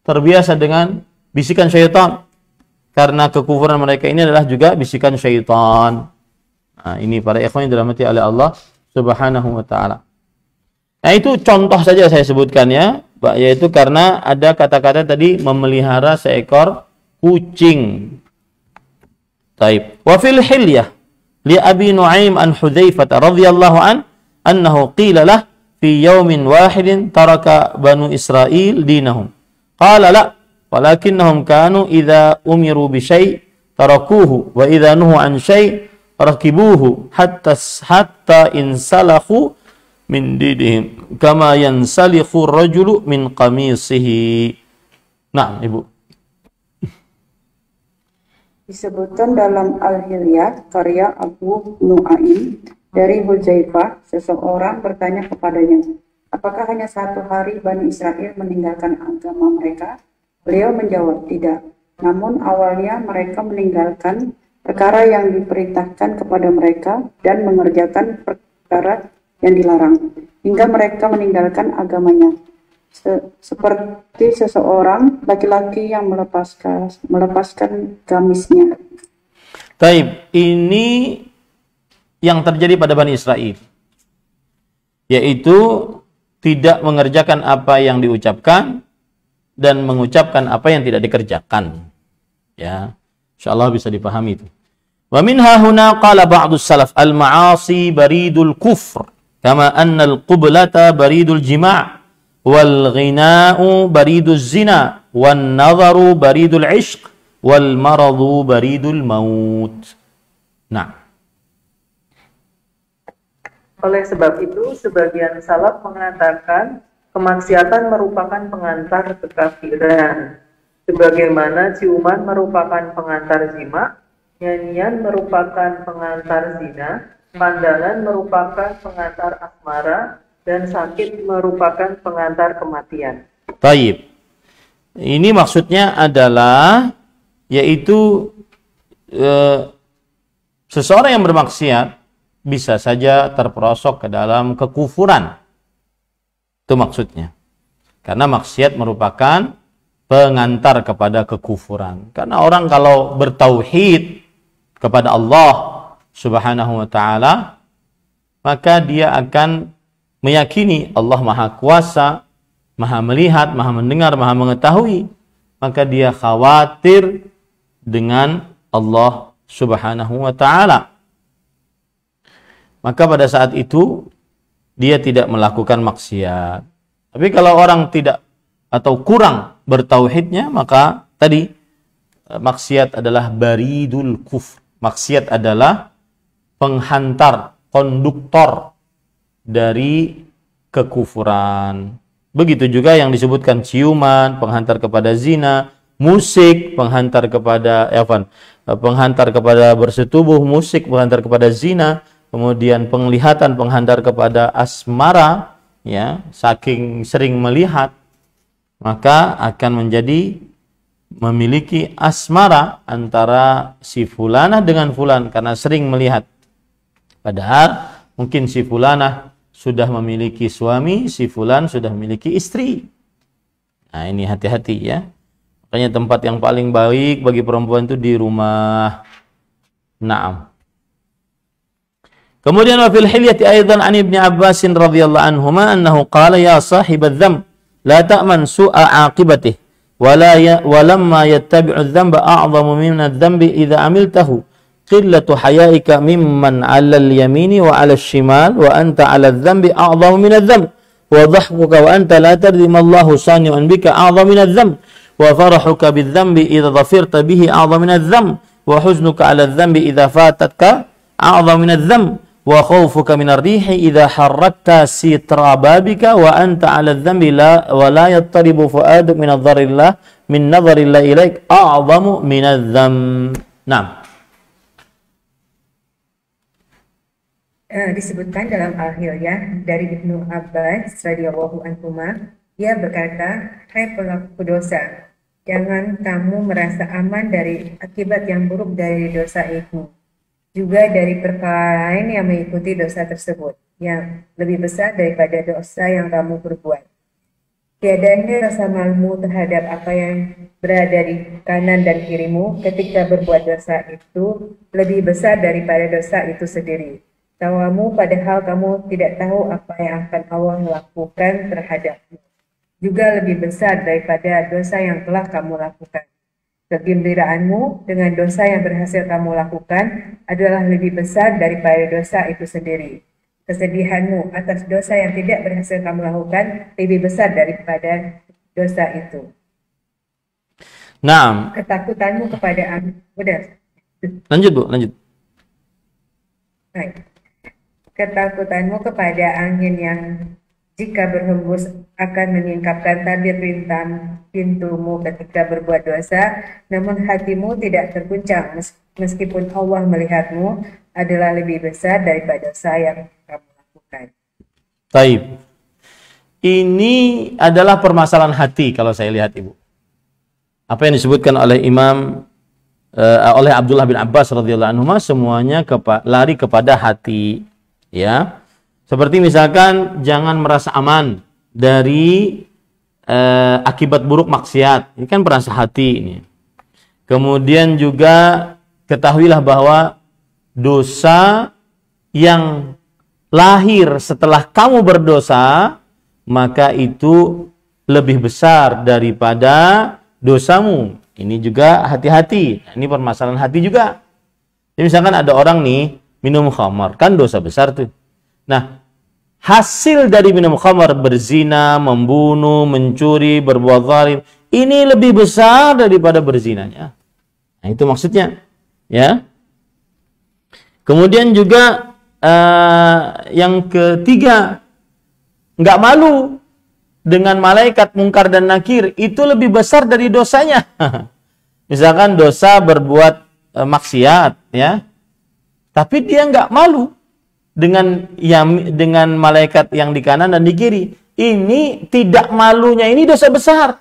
terbiasa dengan bisikan syaitan. Karena kekufuran mereka ini adalah juga bisikan syaitan. Nah, ini para ikhwan yang dirahmati oleh Allah Subhanahu wa taala. Nah, itu contoh saja saya sebutkan ya, yaitu karena ada kata-kata tadi memelihara seekor kucing. Taib. Wa fil hilyah li Abi Nu'aim an Hudzaifah radhiyallahu an annahu qila lah fi yawmin wahidin taraka banu Israil dinahum. Qala la walakinnahum kanu idza umiru bi syai' tarakuhu wa idza nuhu an syai' rakibuhu hatta insalakhu min didihim kama yansalikhu rajulu min qamisihi. Nah, Ibu. Disebutkan dalam Al-Hilyah karya Abu Nu'aim dari Hudzaifah, seseorang bertanya kepadanya, apakah hanya satu hari Bani Israel meninggalkan agama mereka? Beliau menjawab, tidak. Namun awalnya mereka meninggalkan perkara yang diperintahkan kepada mereka dan mengerjakan perkara yang dilarang, hingga mereka meninggalkan agamanya. Seperti seseorang laki-laki yang melepaskan gamisnya. Taib, ini yang terjadi pada Bani Israel, yaitu tidak mengerjakan apa yang diucapkan dan mengucapkan apa yang tidak dikerjakan. Ya, insyaallah bisa dipahami itu. Wa minha huna qala ba'du salaf al-ma'asi baridul kufr kama anna al-qiblata baridul jima' wal ghina'u baridul zina wan nadharu baridul ishq wal maradu baridul maut. Nah, oleh sebab itu sebagian salaf mengatakan kemaksiatan merupakan pengantar kekafiran, sebagaimana ciuman merupakan pengantar jima, nyanyian merupakan pengantar zina, pandangan merupakan pengantar asmara, dan sakit merupakan pengantar kematian. Taib. Ini maksudnya adalah yaitu seseorang yang bermaksiat bisa saja terperosok ke dalam kekufuran. Itu maksudnya. Karena maksiat merupakan pengantar kepada kekufuran. Karena orang kalau bertauhid kepada Allah Subhanahu wa taala, maka dia akan meyakini Allah Maha Kuasa, Maha melihat, Maha mendengar, Maha mengetahui. Maka dia khawatir dengan Allah Subhanahu wa taala. Maka pada saat itu dia tidak melakukan maksiat. Tapi kalau orang tidak atau kurang bertauhidnya, maka tadi maksiat adalah baridul kufr. Maksiat adalah penghantar, konduktor dari kekufuran. Begitu juga yang disebutkan ciuman, penghantar kepada zina, musik, penghantar kepada penghantar kepada bersetubuh, musik penghantar kepada zina, kemudian penglihatan penghantar kepada asmara, ya, saking sering melihat maka akan menjadi memiliki asmara antara si fulanah dengan fulan karena sering melihat. Padahal mungkin si fulanah sudah memiliki suami, si fulan sudah memiliki istri. Nah, ini hati-hati ya. Makanya tempat yang paling baik bagi perempuan itu di rumah. Naam. Kemudian wa fil hilyati aidan an Ibnu Abbas radhiyallahu anhuma annahu qala ya sahibadz dzam la ta'man su'a aqibatihi walamma yattabi'u adh-dhanba a'zamu min adh-dhanbi idza amiltahu qillatu hayaika mimman 'ala al-yamini wa 'ala al-shimal wa anta 'ala adh-dhanbi a'zamu min adh-dhanb wa dhahkuka wa anta la tadri ma Allahu sani'un bika a'zamu min adh-dhanb wa farahuka bidh-dhanbi idza dhafirta bihi a'zamu min adh-dhanb wa huznuka 'ala adh-dhanbi idza fatatka a'zamu min adh-dhanb wa khawfuka min ar-rihi idza harrakta sitra babika wa anta 'ala adh-dhanbi wa la yattaribu fu'aduk min nadharillah min nadharillah ilaik a'zamu min adh-dhanb. Naam. Disebutkan dalam Al-Hilyah dari Ibnu Abbas radhiyallahu anhuma, ia berkata, "Hai pelaku dosa, jangan kamu merasa aman dari akibat yang buruk dari dosa itu. Juga dari perkara lain yang mengikuti dosa tersebut, yang lebih besar daripada dosa yang kamu perbuat. Tiadanya rasa malumu terhadap apa yang berada di kanan dan kirimu ketika berbuat dosa itu lebih besar daripada dosa itu sendiri. Tawamu padahal kamu tidak tahu apa yang akan Allah lakukan terhadapmu. Juga lebih besar daripada dosa yang telah kamu lakukan. Kegembiraanmu dengan dosa yang berhasil kamu lakukan adalah lebih besar daripada dosa itu sendiri. Kesedihanmu atas dosa yang tidak berhasil kamu lakukan lebih besar daripada dosa itu." Naam. Ketakutanmu kepada udah. Lanjut, Bu, lanjut. Baik. Ketakutanmu kepada angin yang jika berhembus akan menyingkapkan tabir bintang pintumu ketika berbuat dosa, namun hatimu tidak terguncang meskipun Allah melihatmu, adalah lebih besar daripada dosa yang kamu lakukan. Taib. Ini adalah permasalahan hati kalau saya lihat, Ibu. Apa yang disebutkan oleh oleh Abdullah bin Abbas radhiyallahu anhu semuanya lari kepada hati, ya. Seperti misalkan jangan merasa aman dari akibat buruk maksiat. Ini kan perasa hati ini. Kemudian juga ketahuilah bahwa dosa yang lahir setelah kamu berdosa, maka itu lebih besar daripada dosamu. Ini juga hati-hati. Ini permasalahan hati juga. Jadi misalkan ada orang nih minum khamar, kan dosa besar tuh. Nah, hasil dari minum khamar, berzina, membunuh, mencuri, berbuat zalim, ini lebih besar daripada berzinanya. Nah, itu maksudnya, ya. Kemudian juga yang ketiga, nggak malu dengan malaikat mungkar dan nakir, itu lebih besar dari dosanya. Misalkan dosa berbuat maksiat, ya, tapi dia nggak malu dengan malaikat yang di kanan dan di kiri. Ini tidak malunya, ini dosa besar,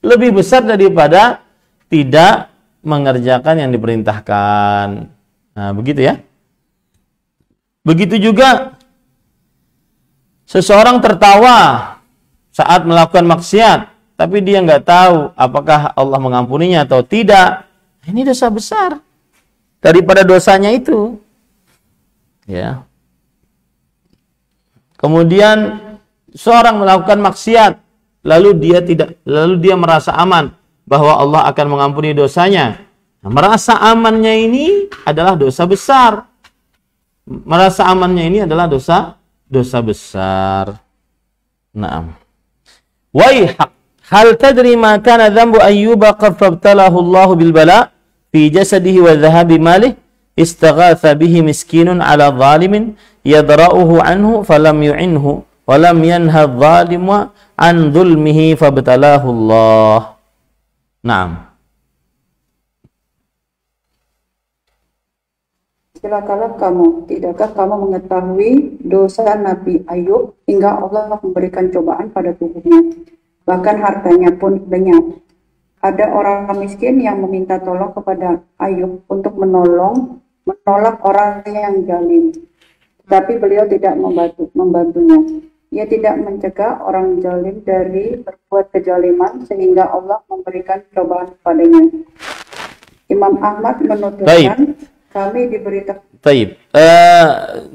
lebih besar daripada tidak mengerjakan yang diperintahkan. Nah, begitu ya. Begitu juga seseorang tertawa saat melakukan maksiat, tapi dia nggak tahu apakah Allah mengampuninya atau tidak. Ini dosa besar daripada dosanya itu, ya. Kemudian seorang melakukan maksiat, lalu dia merasa aman bahwa Allah akan mengampuni dosanya. Nah, merasa amannya ini adalah dosa besar. Merasa amannya ini adalah dosa besar. Naam. Waihak, hal tadri ma kana dhanbu Ayyuba qad fabtalahu Allah bil bala fi jasadihi wa dhahabi malih istaghatha bihi miskinun ala zalimin yadra'uhu anhu falam yu'inhu wa lam yanha adh-dhalimu an dhulmihi fabtalahu Allah. Naam. Celakalah kamu, tidakkah kamu mengetahui dosa Nabi Ayub hingga Allah memberikan cobaan pada tubuhnya, bahkan hartanya pun lenyap. Ada orang miskin yang meminta tolong kepada Ayub untuk menolak orang yang zalim, tapi beliau tidak membantunya. Ia tidak mencegah orang zalim dari berbuat kezaliman sehingga Allah memberikan cobaan padanya. Imam Ahmad menuturkan, kami diberitakan. Baik.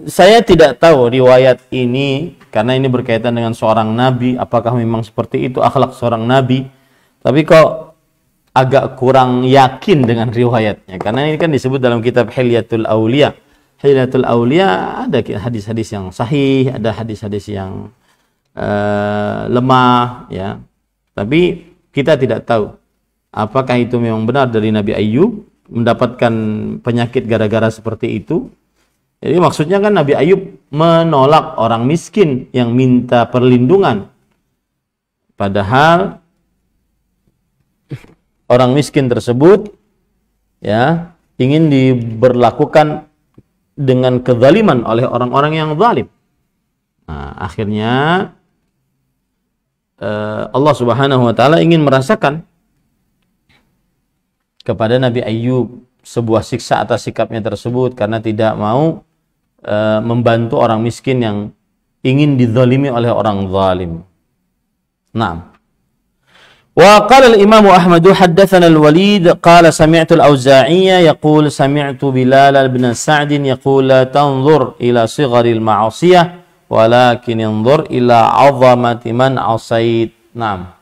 Saya tidak tahu riwayat ini karena ini berkaitan dengan seorang nabi. Apakah memang seperti itu akhlak seorang nabi? Tapi kok agak kurang yakin dengan riwayatnya, karena ini kan disebut dalam kitab Hilyatul Auliya. Hilyatul Auliya ada hadis-hadis yang sahih, ada hadis-hadis yang lemah, ya. Tapi kita tidak tahu apakah itu memang benar dari Nabi Ayyub mendapatkan penyakit gara-gara seperti itu. Jadi maksudnya kan Nabi Ayyub menolak orang miskin yang minta perlindungan, padahal orang miskin tersebut, ya, ingin diberlakukan dengan kezaliman oleh orang-orang yang zalim. Nah, akhirnya Allah Subhanahu wa taala ingin merasakan kepada Nabi Ayyub sebuah siksa atas sikapnya tersebut karena tidak mau membantu orang miskin yang ingin dizalimi oleh orang zalim. Naam. وقال الإمام أحمد حدثنا الوليد قال سمعت الأوزاعي يقول سمعت بلال بن سعد يقول لا تنظر إلى صغر المعصية ولكن انظر إلى عظمة من عصيت. نعم.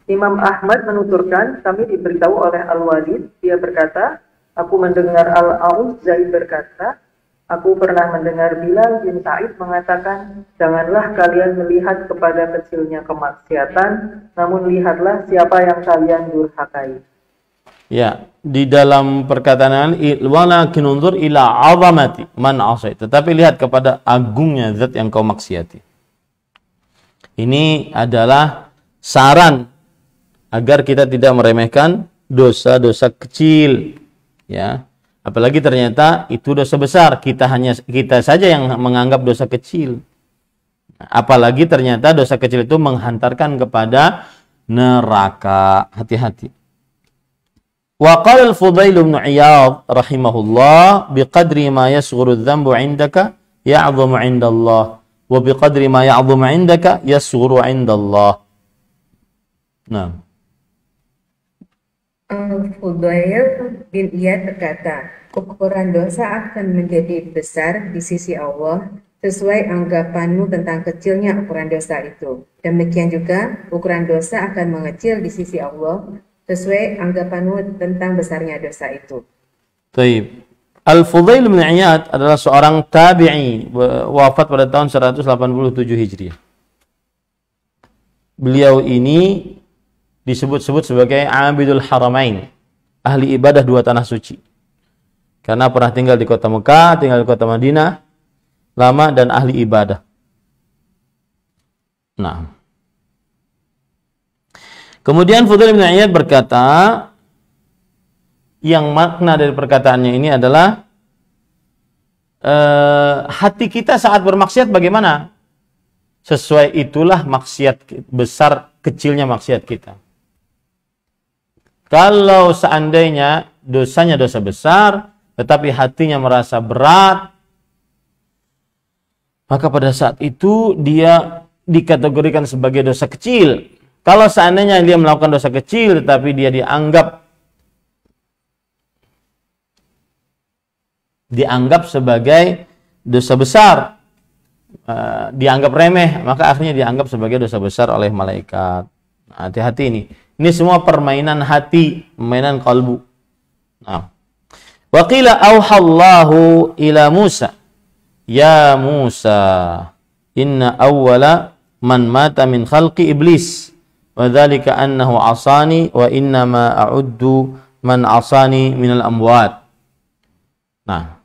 Imam Ahmad menuturkan, kami diberitahu oleh Al-Walid, dia berkata, aku mendengar Al-Auza'i berkata, aku pernah mendengar Bilal bin Sa'id mengatakan, janganlah kalian melihat kepada kecilnya kemaksiatan, namun lihatlah siapa yang kalian durhakai. Ya, di dalam perkataan walakin unzur ila 'azamati man 'asait, tetapi lihat kepada agungnya zat yang kau maksiati. Ini adalah saran agar kita tidak meremehkan dosa-dosa kecil, ya. Apalagi ternyata itu dosa besar, kita saja yang menganggap dosa kecil. Apalagi ternyata dosa kecil itu menghantarkan kepada neraka. Hati-hati. Wa qala al-Fudail bin Iyad rahimahullah biqadri ma yasghuru adh-dhanbu 'indaka ya'dhamu 'inda Allah wa biqadri ma ya'dhamu 'indaka yasghuru 'inda Allah. Nah. Al-Fudail bin Iyad berkata, ukuran dosa akan menjadi besar di sisi Allah sesuai anggapanmu tentang kecilnya ukuran dosa itu. Demikian juga ukuran dosa akan mengecil di sisi Allah sesuai anggapanmu tentang besarnya dosa itu. Baik. Al-Fudail bin Iyad adalah seorang tabi'i, wafat pada tahun 187 Hijriah. Beliau ini disebut-sebut sebagai Abidul Haramain, ahli ibadah dua tanah suci. Karena pernah tinggal di kota Mekah, tinggal di kota Madinah, lama dan ahli ibadah. Nah. Kemudian Fudail bin Iyad berkata, yang makna dari perkataannya ini adalah hati kita saat bermaksiat bagaimana? Sesuai itulah maksiat besar kecilnya maksiat kita. Kalau seandainya dosanya dosa besar, tetapi hatinya merasa berat, maka pada saat itu dia dikategorikan sebagai dosa kecil. Kalau seandainya dia melakukan dosa kecil, tetapi dia dianggap sebagai dosa besar, dianggap remeh, maka akhirnya dianggap sebagai dosa besar oleh malaikat. Hati-hati ini. Ini semua permainan hati, permainan kalbu. Nah. Wa qila auhallahu ila Musa. Ya Musa, inna awwala man mata min khalqi iblis. Wa dzalika annahu asani wa inna ma a'uddu man asani minal amwat. Nah.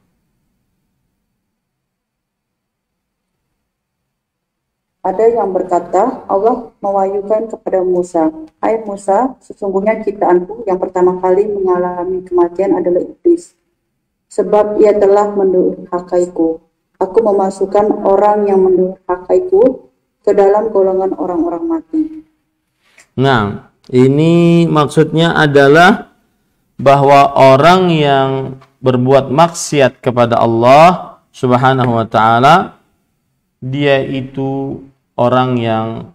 Ada yang berkata, Allah mewahyukan kepada Musa, hai Musa, sesungguhnya ciptaanku yang pertama kali mengalami kematian adalah iblis. Sebab ia telah mendurhakaiku. Aku memasukkan orang yang mendurhakaiku ke dalam golongan orang-orang mati. Nah, ini maksudnya adalah bahwa orang yang berbuat maksiat kepada Allah Subhanahu wa ta'ala, dia itu orang yang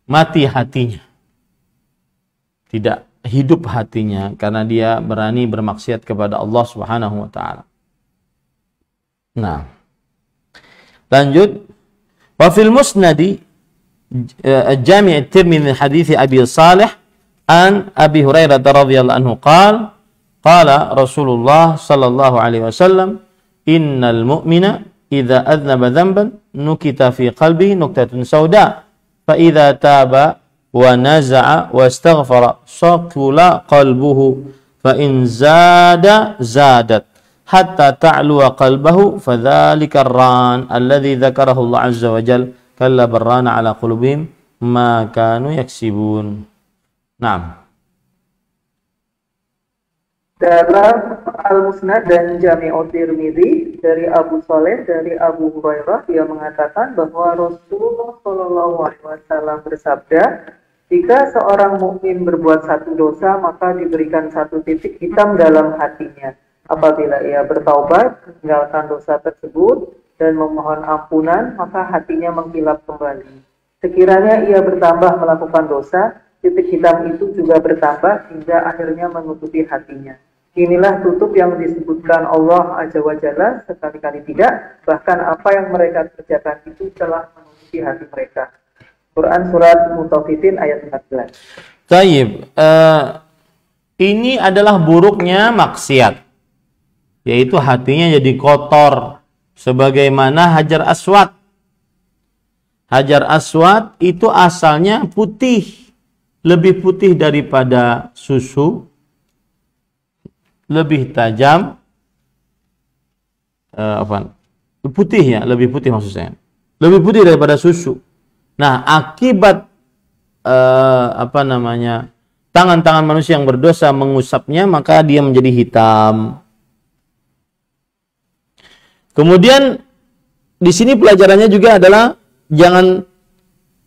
mati hatinya, tidak hidup hatinya, karena dia berani bermaksiat kepada Allah Subhanahu wa ta'ala. Nah, lanjut. Wa fil musnadi Jami' at-Tirmidzi min hadits Abi Salih an Abi Hurairah radhiyallahu anhu qala Rasulullah sallallahu alaihi wasallam innal mu'mina idza adznaba dhanban nukita fi qalbihi nuqtatun sauda fa idza taba wa naza'a wa astaghfara saqula qalbuhu fa in zadat hatta ta'luwa qalbahu fadzalika ar-ran alladhi dzakarahu Allah azza wa jalla kalla barrana ala qulubihim ma kanu yaksibun. Naam. Dalam Al-Musnad dan Jami'ut Tirmidzi dari Abu Saleh dari Abu Hurairah, dia mengatakan bahwa Rasulullah Shallallahu Alaihi Wasallam bersabda, jika seorang mukmin berbuat satu dosa maka diberikan satu titik hitam dalam hatinya. Apabila ia bertaubat meninggalkan dosa tersebut dan memohon ampunan, maka hatinya mengkilap kembali. Sekiranya ia bertambah melakukan dosa, titik hitam itu juga bertambah hingga akhirnya menutupi hatinya. Inilah tutup yang disebutkan Allah Azza wa Jalla, sekali-kali tidak, bahkan apa yang mereka kerjakan itu telah menutupi hati mereka. Quran Surat Mutaffifin ayat 14. Taib, ini adalah buruknya maksiat, yaitu hatinya jadi kotor, sebagaimana Hajar Aswad. Hajar Aswad itu asalnya putih, lebih putih daripada susu, lebih tajam, putih ya, lebih putih maksud saya, lebih putih daripada susu. Nah, akibat tangan-tangan manusia yang berdosa mengusapnya, maka dia menjadi hitam. Kemudian di sini pelajarannya juga adalah jangan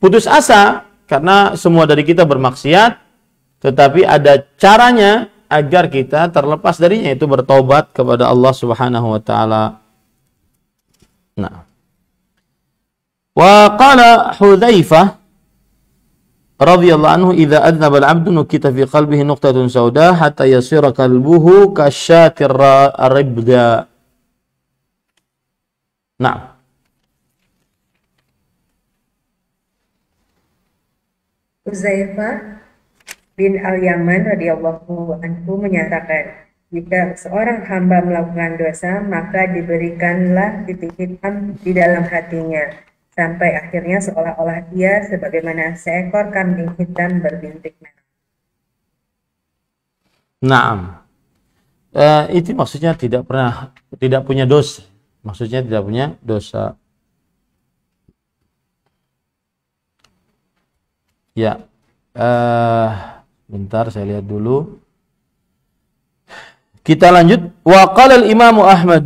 putus asa, karena semua dari kita bermaksiat, tetapi ada caranya agar kita terlepas darinya, yaitu bertobat kepada Allah Subhanahu wa taala. Nah, wa qala Hudzaifah radhiyallahu anhu idza adnaba al-'abdu nukita fi qalbihi nuqtatun sauda hatta yasira qalbuhu kasyatir ribda. Nah, Hudzaifah bin Al-Yaman radhiyallahu anhu menyatakan, jika seorang hamba melakukan dosa, maka diberikanlah titik hitam di dalam hatinya, sampai akhirnya seolah-olah dia sebagaimana seekor kambing hitam berbintik merah. Naam. Itu maksudnya tidak punya dosa. Maksudnya tidak punya dosa. Ya. Bentar saya lihat dulu. Kita lanjut. Wa qala al-Imam Ahmad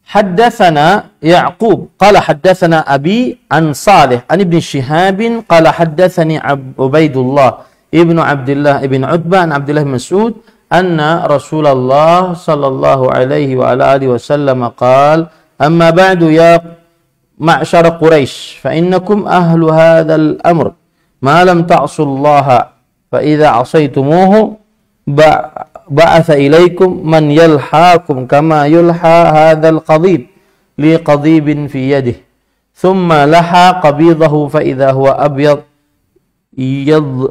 haddatsana Ya'qub qala haddatsana Abi an Salih an Ibn Shihab qala haddatsani Ubaidullah ibnu Abdullah ibn Utbah an Abdullah bin Mas'ud anna Rasulullah sallallahu alaihi wa ala alihi wasallam qala amma ba'du ya ma'syar Quraisy fa innakum ahlu hadzal amr ma lam ta'sullaha fa idza 'asaytumuhu ba'atha ilaikum man yalhaakum kama yulha hadzal qadhib li qadhibin fi yadihi thumma laha qabidahu fa idza huwa abyad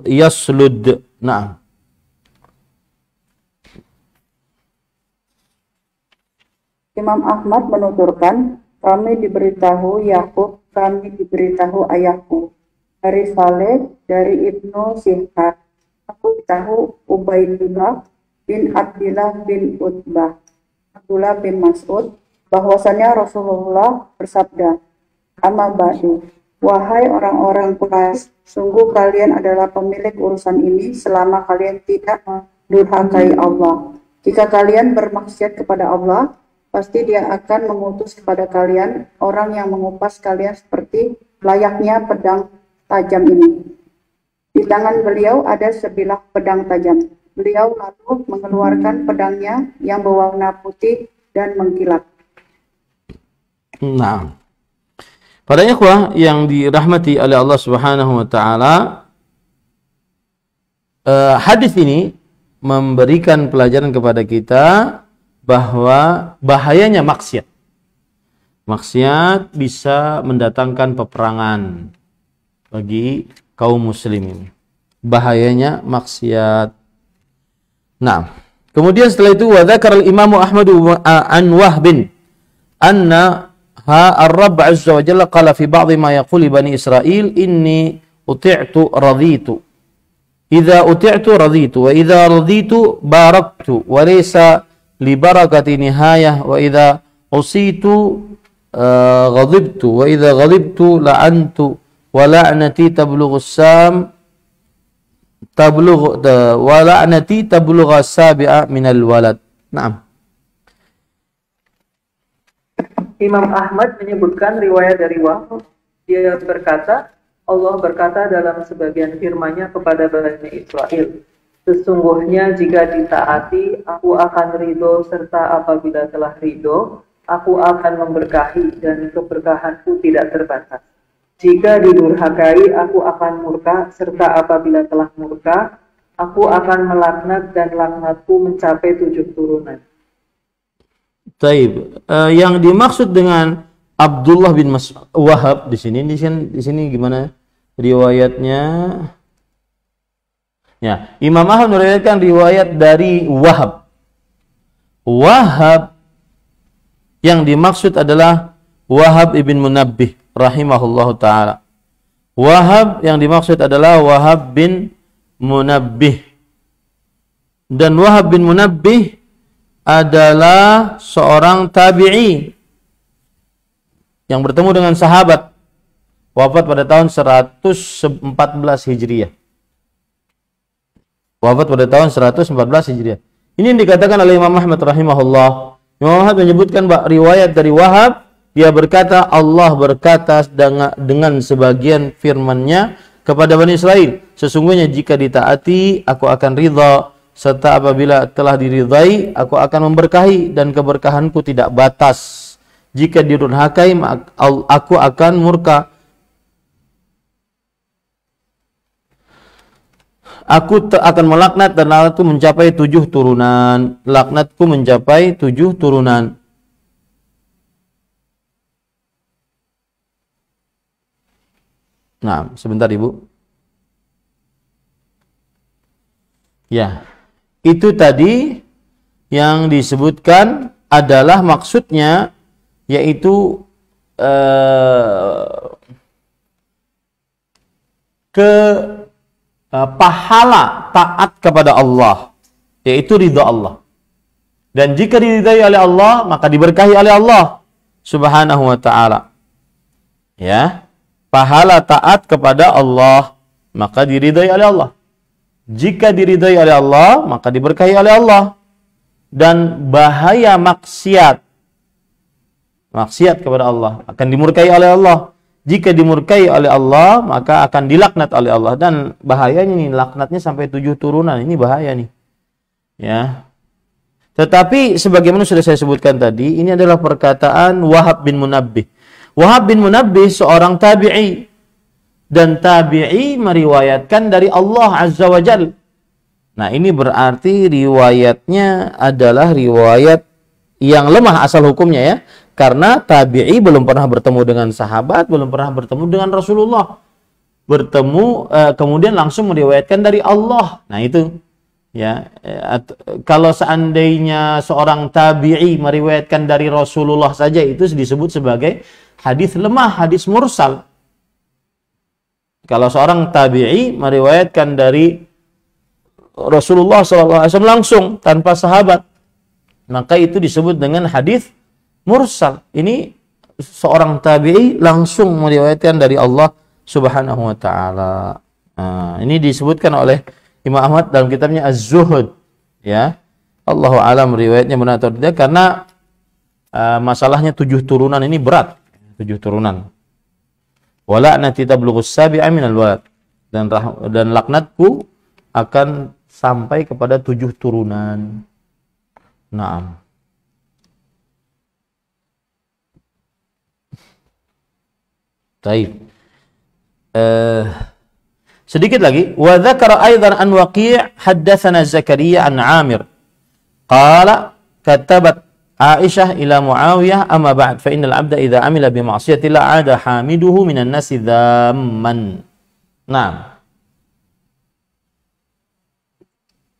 yaslud. Na'am. Imam Ahmad menuturkan, kami diberitahu Yakub, kami diberitahu ayahku dari Saleh, dari Ibnu Shihab. Aku tahu Ubaidullah bin Abdullah bin Utbah, Abdullah bin Mas'ud, bahwasannya Rasulullah bersabda, amma ba'du, wahai orang-orang Quraisy, sungguh kalian adalah pemilik urusan ini selama kalian tidak mendurhakai Allah. Jika kalian bermaksiat kepada Allah, pasti Dia akan mengutus kepada kalian orang yang mengupas kalian seperti layaknya pedang tajam ini. Di tangan beliau ada sebilah pedang tajam. Beliau lalu mengeluarkan pedangnya yang berwarna putih dan mengkilap. Nah, para ikhwah yang dirahmati oleh Allah Subhanahu wa taala, hadis ini memberikan pelajaran kepada kita bahwa bahayanya maksiat. Maksiat bisa mendatangkan peperangan. bagi kaum muslimin. Bahayanya maksiat. Nah, kemudian setelah itu wa dzakara al-Imam Ahmad an Wahb anna ar-Rabb 'azza wa jalla qala fi ba'd ma yaqulu bani Israil inni uti'tu raditu. Idza uti'tu raditu wa idza raditu baraktu wa laysa li barakati nihayah wa idza usitu ghadibtu wa idza ghadibtu la'antu wa la'nati tablughu as-sam tablughu wa la'nati tablughu as-sabi'a min al-walad. Naam. Imam Ahmad menyebutkan riwayat dari Wahab. Dia berkata, Allah berkata dalam sebagian firman-Nya kepada Bani Israel, sesungguhnya jika ditaati, aku akan ridho, serta apabila telah ridho, aku akan memberkahi dan keberkahanku tidak terbatas. Jika didurhakai, aku akan murka, serta apabila telah murka, aku akan melaknat dan laknatku mencapai 7 turunan. Taib. Yang dimaksud dengan Abdullah bin Wahab di sini gimana riwayatnya? Ya, Imam Ahmad meriwayatkan riwayat dari Wahab. Wahab yang dimaksud adalah Wahab ibn Munabbih rahimahullahu taala. Wahab yang dimaksud adalah Wahab bin Munabbih. Dan Wahab bin Munabbih adalah seorang tabi'i yang bertemu dengan sahabat, wafat pada tahun 114 Hijriah. Wafat pada tahun 114 Hijriah. Ini yang dikatakan oleh Imam Ahmad rahimahullah. Imam Ahmad menyebutkan riwayat dari Wahab, dia berkata, Allah berkata dengan sebagian firman-Nya kepada Bani Israel, sesungguhnya jika ditaati, aku akan ridha, serta apabila telah diridhai, aku akan memberkahi dan keberkahanku tidak batas. Jika dirunhakai, aku akan murka. Aku akan melaknat dan laknatku mencapai 7 turunan. Laknatku mencapai 7 turunan. Nah, sebentar Ibu. Ya, itu tadi yang disebutkan adalah maksudnya, yaitu pahala taat kepada Allah, yaitu ridha Allah. Dan jika diridhai oleh Allah, maka diberkahi oleh Allah Subhanahu wa ta'ala. Ya, pahala taat kepada Allah, maka diridhai oleh Allah. Jika diridhai oleh Allah, maka diberkahi oleh Allah. Dan bahaya maksiat kepada Allah akan dimurkai oleh Allah. Jika dimurkai oleh Allah, maka akan dilaknat oleh Allah. Dan bahayanya nih, laknatnya sampai 7 turunan. Ini bahaya nih. Ya. Tetapi sebagaimana sudah saya sebutkan tadi, ini adalah perkataan Wahab bin Munabbih. Wahab bin Munabbih seorang tabi'i. Dan tabi'i meriwayatkan dari Allah Azza wa Jalla. Nah, ini berarti riwayatnya adalah riwayat yang lemah asal hukumnya ya. Karena tabi'i belum pernah bertemu dengan sahabat, belum pernah bertemu dengan Rasulullah. Kemudian langsung meriwayatkan dari Allah. Nah, itu ya. Kalau seandainya seorang tabi'i meriwayatkan dari Rasulullah saja, itu disebut sebagai hadis lemah, hadis mursal. Kalau seorang tabi'i meriwayatkan dari Rasulullah SAW langsung tanpa sahabat, maka itu disebut dengan hadis mursal. Ini seorang tabi'i langsung meriwayatkan dari Allah Subhanahu wa ta'ala. Nah, ini disebutkan oleh Imam Ahmad dalam kitabnya Az-Zuhud. Ya, Allahu a'lam riwayatnya benar atau tidak, karena masalahnya 7 turunan ini berat. 7 turunan. Wala nati tablughus sabi'a minal walad. Dan laknatku akan sampai kepada 7 turunan. Naam. Baik. Sedikit lagi. Wa dzakara aidan an Waqi' haddatsana Zakaria an Amir. Qala katabat Aisyah ila Muawiyah amma ba'd fa innal 'abda idza amila bi ma'siyatillah 'ada hamiduhu minan nasi dhamman. Nah,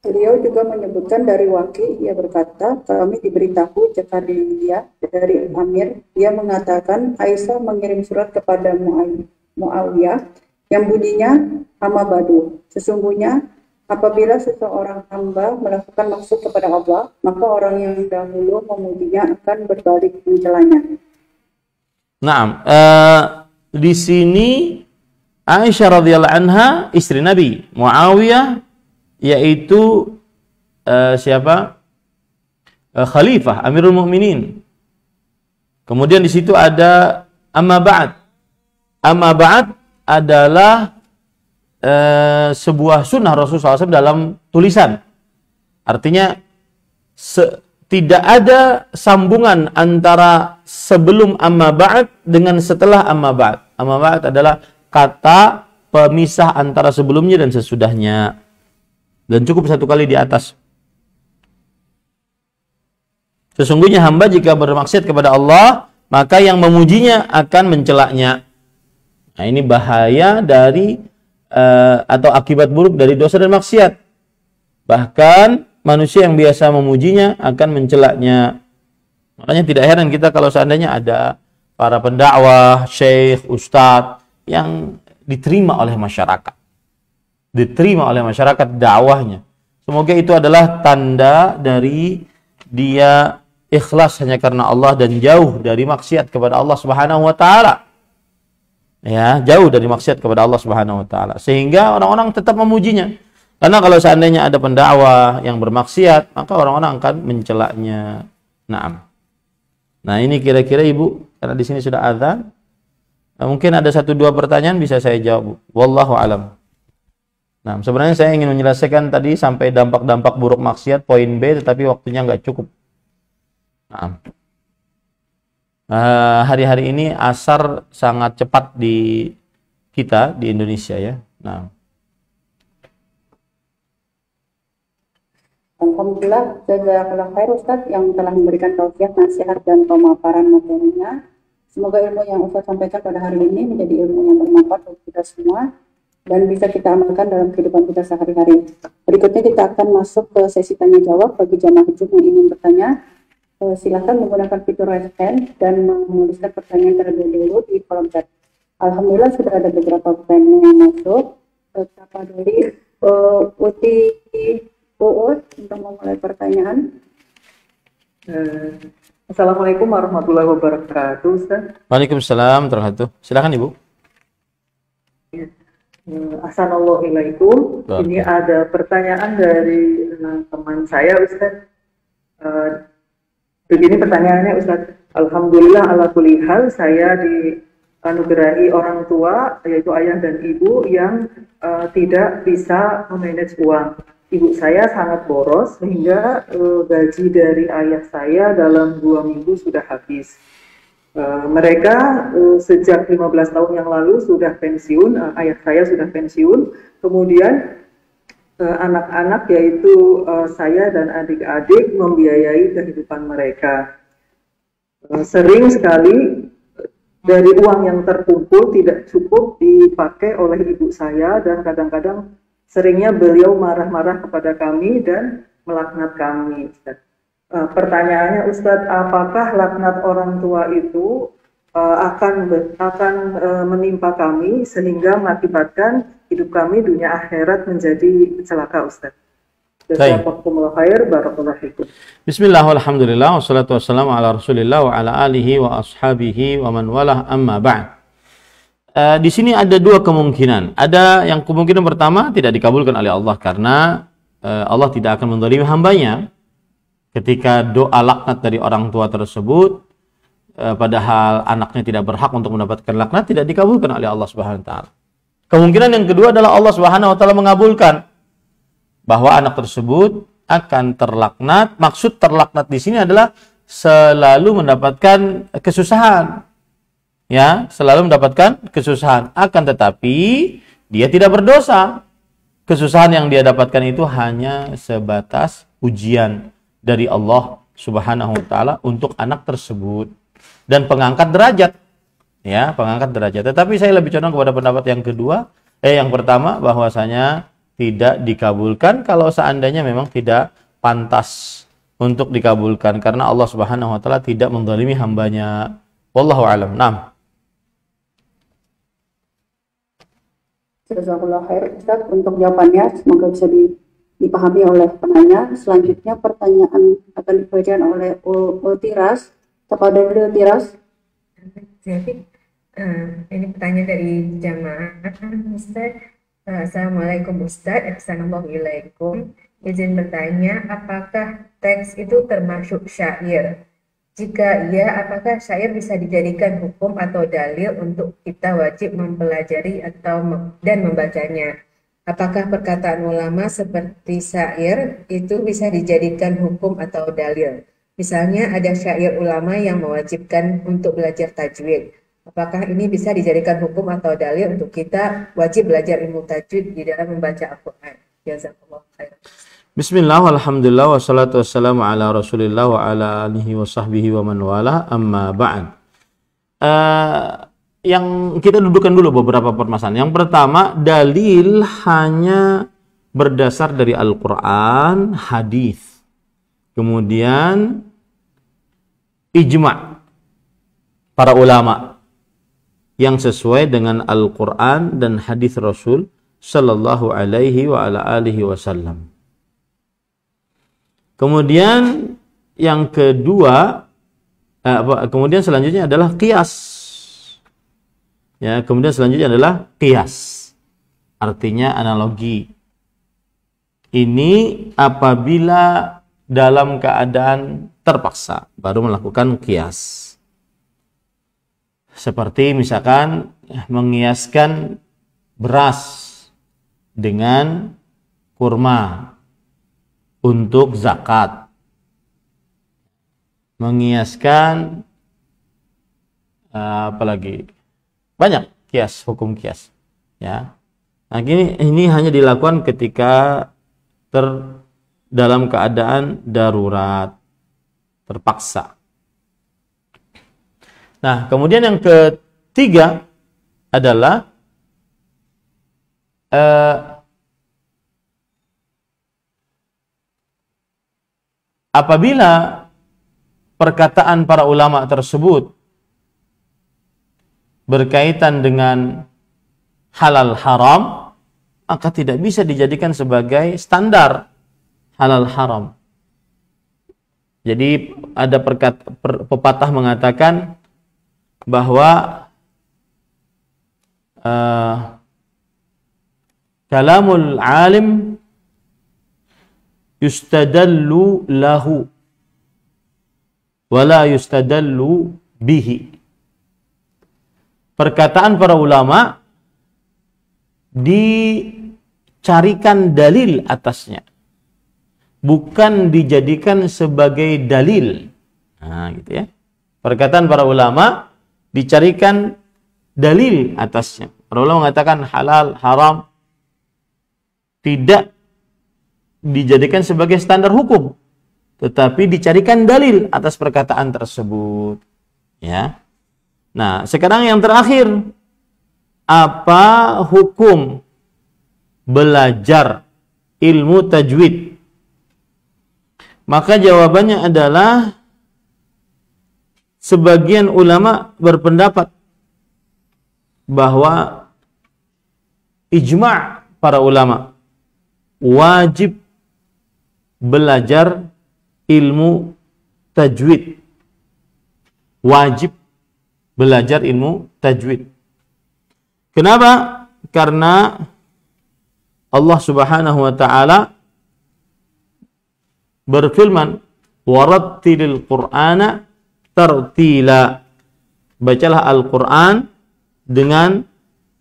Beliau juga menyebutkan dari Waki, ia berkata, kami diberitahu Zakaria dari Amir, dia mengatakan Aisyah mengirim surat kepada Muawiyah yang bunyinya Amma ba'du. Sesungguhnya apabila seseorang hamba melakukan maksud kepada Allah, maka orang yang dahulu memujinya akan berbalik mencelanya. nah, di sini Aisyah radhiyallahu anha istri Nabi, Muawiyah yaitu siapa? Khalifah Amirul Mukminin. Kemudian di situ ada amma ba'd. Amma ba'd adalah sebuah sunnah Rasulullah SAW dalam tulisan. Artinya tidak ada sambungan antara sebelum amma ba'd dengan setelah amma ba'd. Amma ba'd adalah kata pemisah antara sebelumnya dan sesudahnya. Dan cukup satu kali di atas. Sesungguhnya hamba jika bermaksiat kepada Allah, maka yang memujinya akan mencelaknya. Nah, ini bahaya dari atau akibat buruk dari dosa dan maksiat. Bahkan manusia yang biasa memujinya akan mencelaknya. Makanya tidak heran kita kalau seandainya ada para pendakwah, syekh, ustadz yang diterima oleh masyarakat. Diterima oleh masyarakat dakwahnya. Semoga itu adalah tanda dari dia ikhlas hanya karena Allah dan jauh dari maksiat kepada Allah Subhanahu wa taala. Ya, jauh dari maksiat kepada Allah Subhanahu wa taala. Sehingga orang-orang tetap memujinya. Karena kalau seandainya ada pendakwah yang bermaksiat, maka orang-orang akan mencelaknya. Naam. Nah, ini kira-kira Ibu, karena di sini sudah azan. Mungkin ada 1-2 pertanyaan bisa saya jawab. Wallahu alam. Nah, sebenarnya saya ingin menyelesaikan tadi sampai dampak-dampak buruk maksiat poin B, tetapi waktunya nggak cukup. Nah, hari-hari ini asar sangat cepat di kita di Indonesia ya. Nah, Alhamdulillah, jazakallah khair Ustaz yang telah memberikan tausiah, nasihat dan pemaparan materinya. Semoga ilmu yang Ustaz sampaikan pada hari ini menjadi ilmu yang bermanfaat untuk kita semua dan bisa kita amalkan dalam kehidupan kita sehari-hari. Berikutnya kita akan masuk ke sesi tanya jawab bagi jamaah hujub yang ingin bertanya. Silakan menggunakan fitur raise hand dan menuliskan pertanyaan terlebih dahulu di kolom chat. Alhamdulillah sudah ada beberapa pertanyaan yang masuk. Siapa dari Uti Uut untuk memulai pertanyaan. Assalamualaikum warahmatullahi wabarakatuh, Ustaz. Waalaikumsalam warahmatullahi wabarakatuh. Silakan Ibu. Assalamualaikum. Ini ada pertanyaan dari teman saya, Ustaz. Begini pertanyaannya, Ustaz. Alhamdulillah ala kulli hal saya dianugerahi orang tua, yaitu ayah dan ibu yang tidak bisa memanage uang. Ibu saya sangat boros sehingga gaji dari ayah saya dalam 2 minggu sudah habis. Mereka sejak 15 tahun yang lalu sudah pensiun, ayah saya sudah pensiun, kemudian anak-anak yaitu saya dan adik-adik membiayai kehidupan mereka. Sering sekali dari uang yang terkumpul tidak cukup dipakai oleh ibu saya dan kadang-kadang seringnya beliau marah-marah kepada kami dan melaknat kami, Ustaz. Pertanyaannya, Ustadz, apakah laknat orang tua itu akan menimpa kami sehingga mengakibatkan hidup kami dunia akhirat menjadi celaka, Ustadz? Jazakumullah khair, barakallahu fikum. Bismillah, alhamdulillah, wassalatu wassalamu ala rasulillah wa ala alihi wa ashabihi wa man walah, amma ba'd. Di sini ada 2 kemungkinan. Ada yang kemungkinan pertama tidak dikabulkan oleh Allah karena Allah tidak akan menzalimi hambanya. Ketika doa laknat dari orang tua tersebut, padahal anaknya tidak berhak untuk mendapatkan laknat, tidak dikabulkan oleh Allah Subhanahu wa taala. Kemungkinan yang kedua adalah Allah Subhanahu wa taala mengabulkan bahwa anak tersebut akan terlaknat. Maksud terlaknat di sini adalah selalu mendapatkan kesusahan. Ya, selalu mendapatkan kesusahan. Akan tetapi dia tidak berdosa. Kesusahan yang dia dapatkan itu hanya sebatas ujian dari Allah Subhanahu wa taala untuk anak tersebut dan pengangkat derajat. Ya, pengangkat derajat. Tetapi saya lebih condong kepada pendapat yang kedua, Yang pertama bahwasanya tidak dikabulkan kalau seandainya memang tidak pantas untuk dikabulkan, karena Allah Subhanahu wa taala tidak menzalimi hambanya. Wallahu a'lam. Naam. Jazakallah khair Ustaz untuk jawabannya, semoga bisa dipahami oleh penanya. Selanjutnya pertanyaan akan dibacakan oleh Ultiras. Kepada Ultiras. Jadi ini pertanyaan dari jamaah Ustaz. Assalamualaikum Ustaz. Assalamualaikum. Izin bertanya, apakah teks itu termasuk syair? Jika iya, apakah syair bisa dijadikan hukum atau dalil untuk kita wajib mempelajari dan membacanya? Apakah perkataan ulama seperti syair itu bisa dijadikan hukum atau dalil? Misalnya ada syair ulama yang mewajibkan untuk belajar tajwid. Apakah ini bisa dijadikan hukum atau dalil untuk kita wajib belajar ilmu tajwid di dalam membaca Al-Quran? Jazakallahu khairan. Bismillah, alhamdulillah, wassalatu wassalamu ala rasulillah wa ala alihi wa sahbihi wa man wala, amma ba'd. Yang kita dudukkan dulu beberapa permasalahan. Yang pertama, dalil hanya berdasar dari Al-Quran, hadis. Kemudian ijma' para ulama yang sesuai dengan Al-Quran dan hadis Rasul sallallahu alaihi wa ala alihi wasallam. Kemudian yang kedua, kemudian selanjutnya adalah qiyas. Ya, kemudian selanjutnya adalah qiyas. Artinya analogi. Ini apabila dalam keadaan terpaksa baru melakukan qiyas. Seperti misalkan mengiaskan beras dengan kurma untuk zakat, mengiaskan apalagi banyak kias, hukum kias, ya. Nah, ini hanya dilakukan ketika dalam keadaan darurat, terpaksa. Nah, kemudian yang ketiga adalah apabila perkataan para ulama tersebut berkaitan dengan halal haram, maka tidak bisa dijadikan sebagai standar halal haram. Jadi ada pepatah mengatakan bahwa kalamul alim yustadallu lahu wala yustadallu bihi. Perkataan para ulama dicarikan dalil atasnya, bukan dijadikan sebagai dalil. Nah, gitu ya. Perkataan para ulama dicarikan dalil atasnya. Para ulama mengatakan halal, haram tidak dijadikan sebagai standar hukum, tetapi dicarikan dalil atas perkataan tersebut, ya. Nah, sekarang yang terakhir, apa hukum belajar ilmu tajwid? Maka jawabannya adalah sebagian ulama berpendapat bahwa ijma' para ulama wajib belajar ilmu tajwid. Wajib belajar ilmu tajwid. Kenapa? Karena Allah Subhanahu wa taala berfirman, "Warattilil Qur'ana tartila." Bacalah Al-Qur'an dengan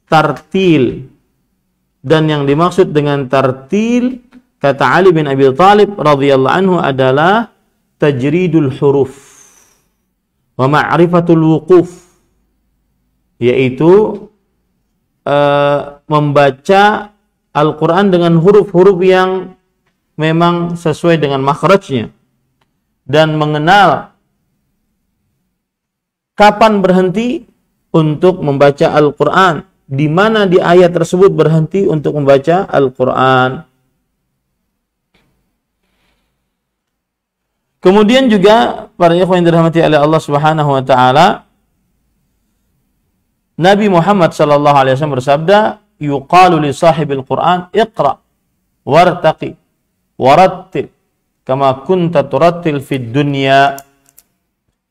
tartil. Dan yang dimaksud dengan tartil, kata Ali bin Abi Thalib radhiyallahu anhu, adalah tajridul huruf wa ma'rifatul wuquf, yaitu membaca Al-Quran dengan huruf-huruf yang memang sesuai dengan makhrajnya dan mengenal kapan berhenti untuk membaca Al-Quran di mana di ayat tersebut berhenti untuk membaca Al-Quran. Kemudian juga para ikhwan yang dirahmati oleh Allah Subhanahu wa taala, Nabi Muhammad sallallahu alaihi wasallam bersabda, "Yuqalu li sahibil Qur'an, iqra wartaqi warattil kama kunta turattil fid dunya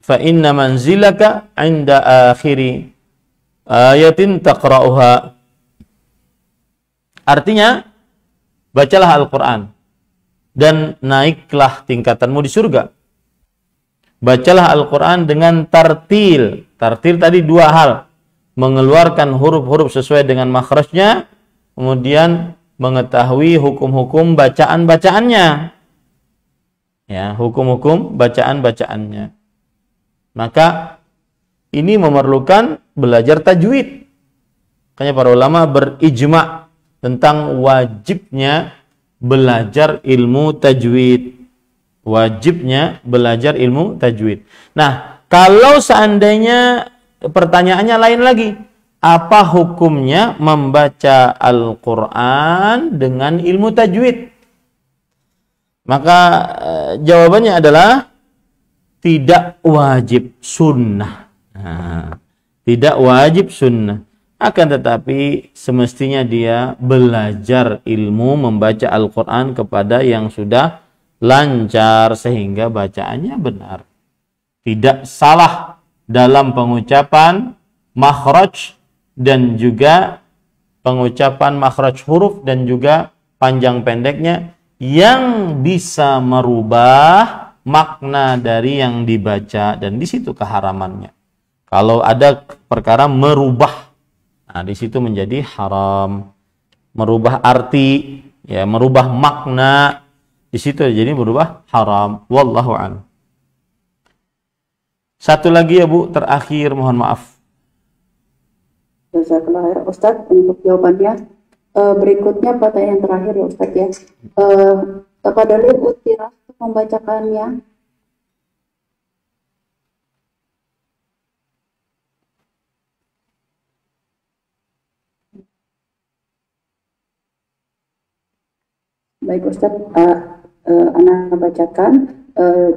fa inna manzilaka 'inda akhiri ayatin taqra'uha." Artinya, bacalah Al-Qur'an dan naiklah tingkatanmu di surga. Bacalah Al-Quran dengan tartil. Tartil tadi dua hal. Mengeluarkan huruf-huruf sesuai dengan makhrajnya, kemudian mengetahui hukum-hukum bacaan-bacaannya. Ya, hukum-hukum bacaan-bacaannya. Maka ini memerlukan belajar tajwid. Makanya para ulama berijma tentang wajibnya belajar ilmu tajwid. Wajibnya belajar ilmu tajwid. Nah, kalau seandainya pertanyaannya lain lagi, apa hukumnya membaca Al-Quran dengan ilmu tajwid? Maka jawabannya adalah tidak wajib sunnah. Nah, tidak wajib sunnah. Akan tetapi semestinya dia belajar ilmu membaca Al-Quran kepada yang sudah lancar sehingga bacaannya benar. Tidak salah dalam pengucapan makhraj dan juga pengucapan makhraj huruf dan juga panjang pendeknya yang bisa merubah makna dari yang dibaca, dan di situ keharamannya. Kalau ada perkara merubah, nah, di situ menjadi haram. Merubah arti, ya, merubah makna, di situ jadi berubah haram. Wallahu a'lam. Satu lagi ya Bu, terakhir, mohon maaf. Jazakallah khair Ustaz untuk jawabannya. Berikutnya pertanyaan terakhir ya Ustaz ya. Taqadalil utiras membacakannya. Baik Ustaz, Ana bacakan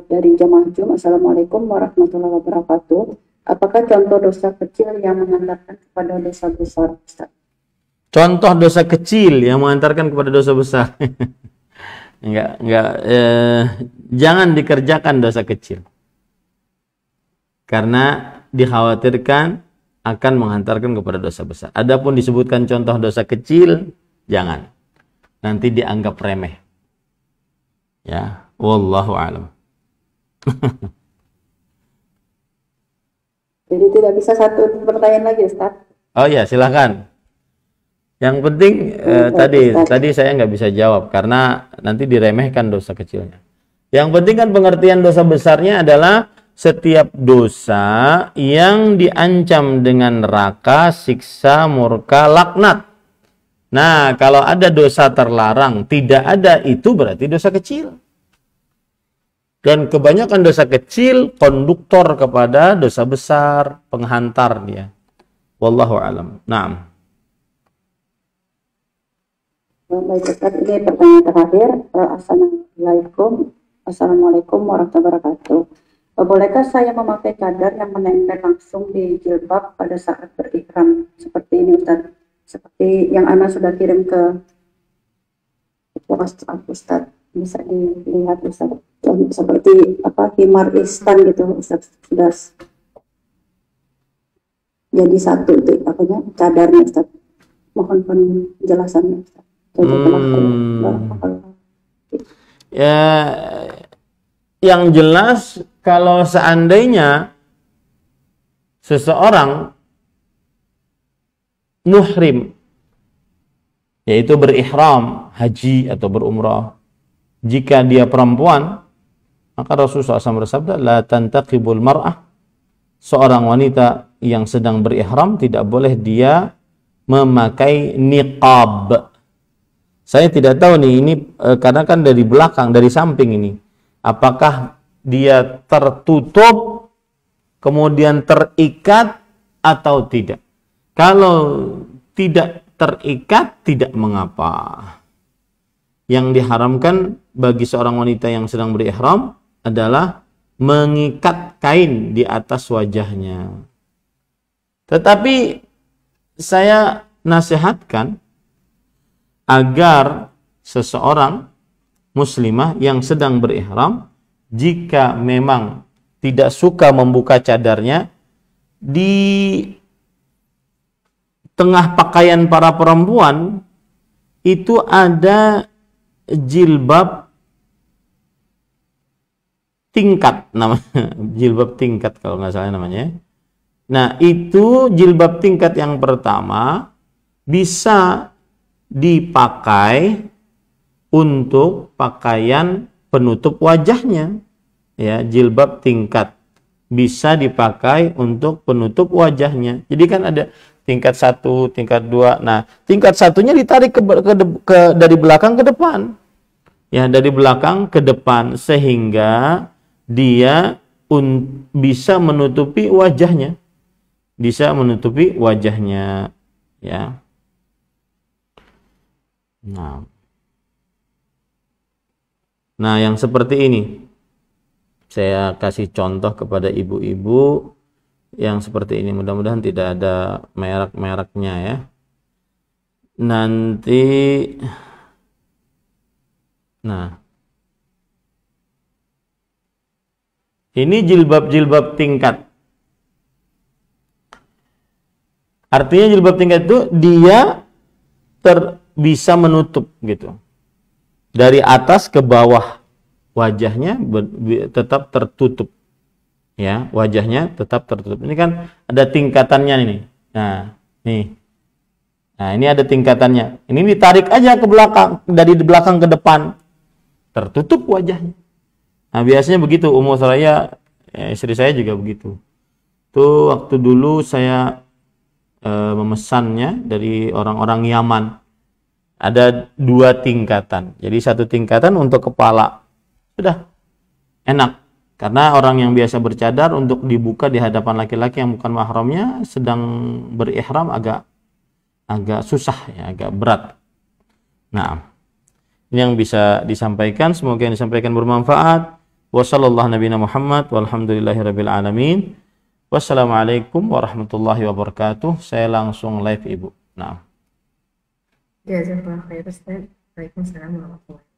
dari Jamaah Jum. Assalamualaikum warahmatullahi wabarakatuh. Apakah contoh dosa kecil yang mengantarkan kepada dosa besar, Ustaz? Contoh dosa kecil yang mengantarkan kepada dosa besar. Enggak, jangan dikerjakan dosa kecil. Karena dikhawatirkan akan menghantarkan kepada dosa besar. Adapun disebutkan contoh dosa kecil, jangan. Nanti dianggap remeh. Ya, wallahu a'lam. Jadi tidak bisa satu pertanyaan lagi, Ustaz? Oh ya, silahkan. Yang penting tadi saya nggak bisa jawab karena nanti diremehkan dosa kecilnya. Yang penting kan pengertian dosa besarnya adalah setiap dosa yang diancam dengan neraka, siksa, murka, laknat. Nah, kalau ada dosa terlarang, tidak ada, itu berarti dosa kecil. Dan kebanyakan dosa kecil konduktor kepada dosa besar, penghantar dia. Wallahu a'lam. Naam. Baik Ustaz, ini pertanyaan terakhir. Assalamualaikum warahmatullahi wabarakatuh. Bolehkah saya memakai cadar yang menempel langsung di jilbab pada saat berihram seperti ini Ustaz? Seperti yang Ana sudah kirim ke WhatsApp Ustaz, bisa dilihat Ustaz. Seperti apa, himar istan gitu Ustaz, sudah jadi satu itu apanya cadarnya Ustaz. Mohon penjelasannya Ustaz. Ya, yang jelas kalau seandainya seseorang muhrim, yaitu berihram haji atau berumrah, jika dia perempuan, maka Rasulullah SAW bersabda, la tantaqibul mar'ah, seorang wanita yang sedang berihram tidak boleh dia memakai niqab. Saya tidak tahu nih, ini karena kan dari belakang, dari samping ini, apakah dia tertutup kemudian terikat atau tidak. Kalau tidak terikat tidak mengapa. Yang diharamkan bagi seorang wanita yang sedang berihram adalah mengikat kain di atas wajahnya. Tetapi saya nasihatkan agar seseorang muslimah yang sedang berihram, jika memang tidak suka membuka cadarnya, di tengah pakaian para perempuan itu ada jilbab tingkat namanya, jilbab tingkat kalau nggak salah namanya. Nah, itu jilbab tingkat yang pertama bisa dipakai untuk pakaian penutup wajahnya. Ya, jilbab tingkat bisa dipakai untuk penutup wajahnya. Jadi kan ada tingkat 1, tingkat 2. Nah, tingkat 1-nya ditarik dari belakang ke depan. Ya, dari belakang ke depan sehingga dia bisa menutupi wajahnya. Bisa menutupi wajahnya, ya. Nah, yang seperti ini saya kasih contoh kepada ibu-ibu yang seperti ini. Mudah-mudahan tidak ada merek-mereknya ya. Nanti, nah, ini jilbab-jilbab tingkat. Artinya jilbab tingkat itu dia bisa menutup gitu. Dari atas ke bawah wajahnya tetap tertutup. Ya, wajahnya tetap tertutup. Ini kan ada tingkatannya ini. Nah, nih. Nah, ini ada tingkatannya. Ini ditarik aja ke belakang, dari belakang ke depan. Tertutup wajahnya. Nah, biasanya begitu. Umur saya, istri saya juga begitu. Tuh waktu dulu saya memesannya dari orang-orang Yaman. Ada 2 tingkatan. Jadi 1 tingkatan untuk kepala. Sudah enak. Karena orang yang biasa bercadar untuk dibuka di hadapan laki-laki yang bukan mahramnya sedang berihram agak susah ya, agak berat. Nah, ini yang bisa disampaikan, semoga yang disampaikan bermanfaat. Wassallallahu nabiyana Muhammad walhamdulillahirabbil alamin. Wassalamualaikum warahmatullahi wabarakatuh. Saya langsung live Ibu. Nah. Jazakallahu khairan Ustaz. Waalaikumsalam warahmatullahi wabarakatuh.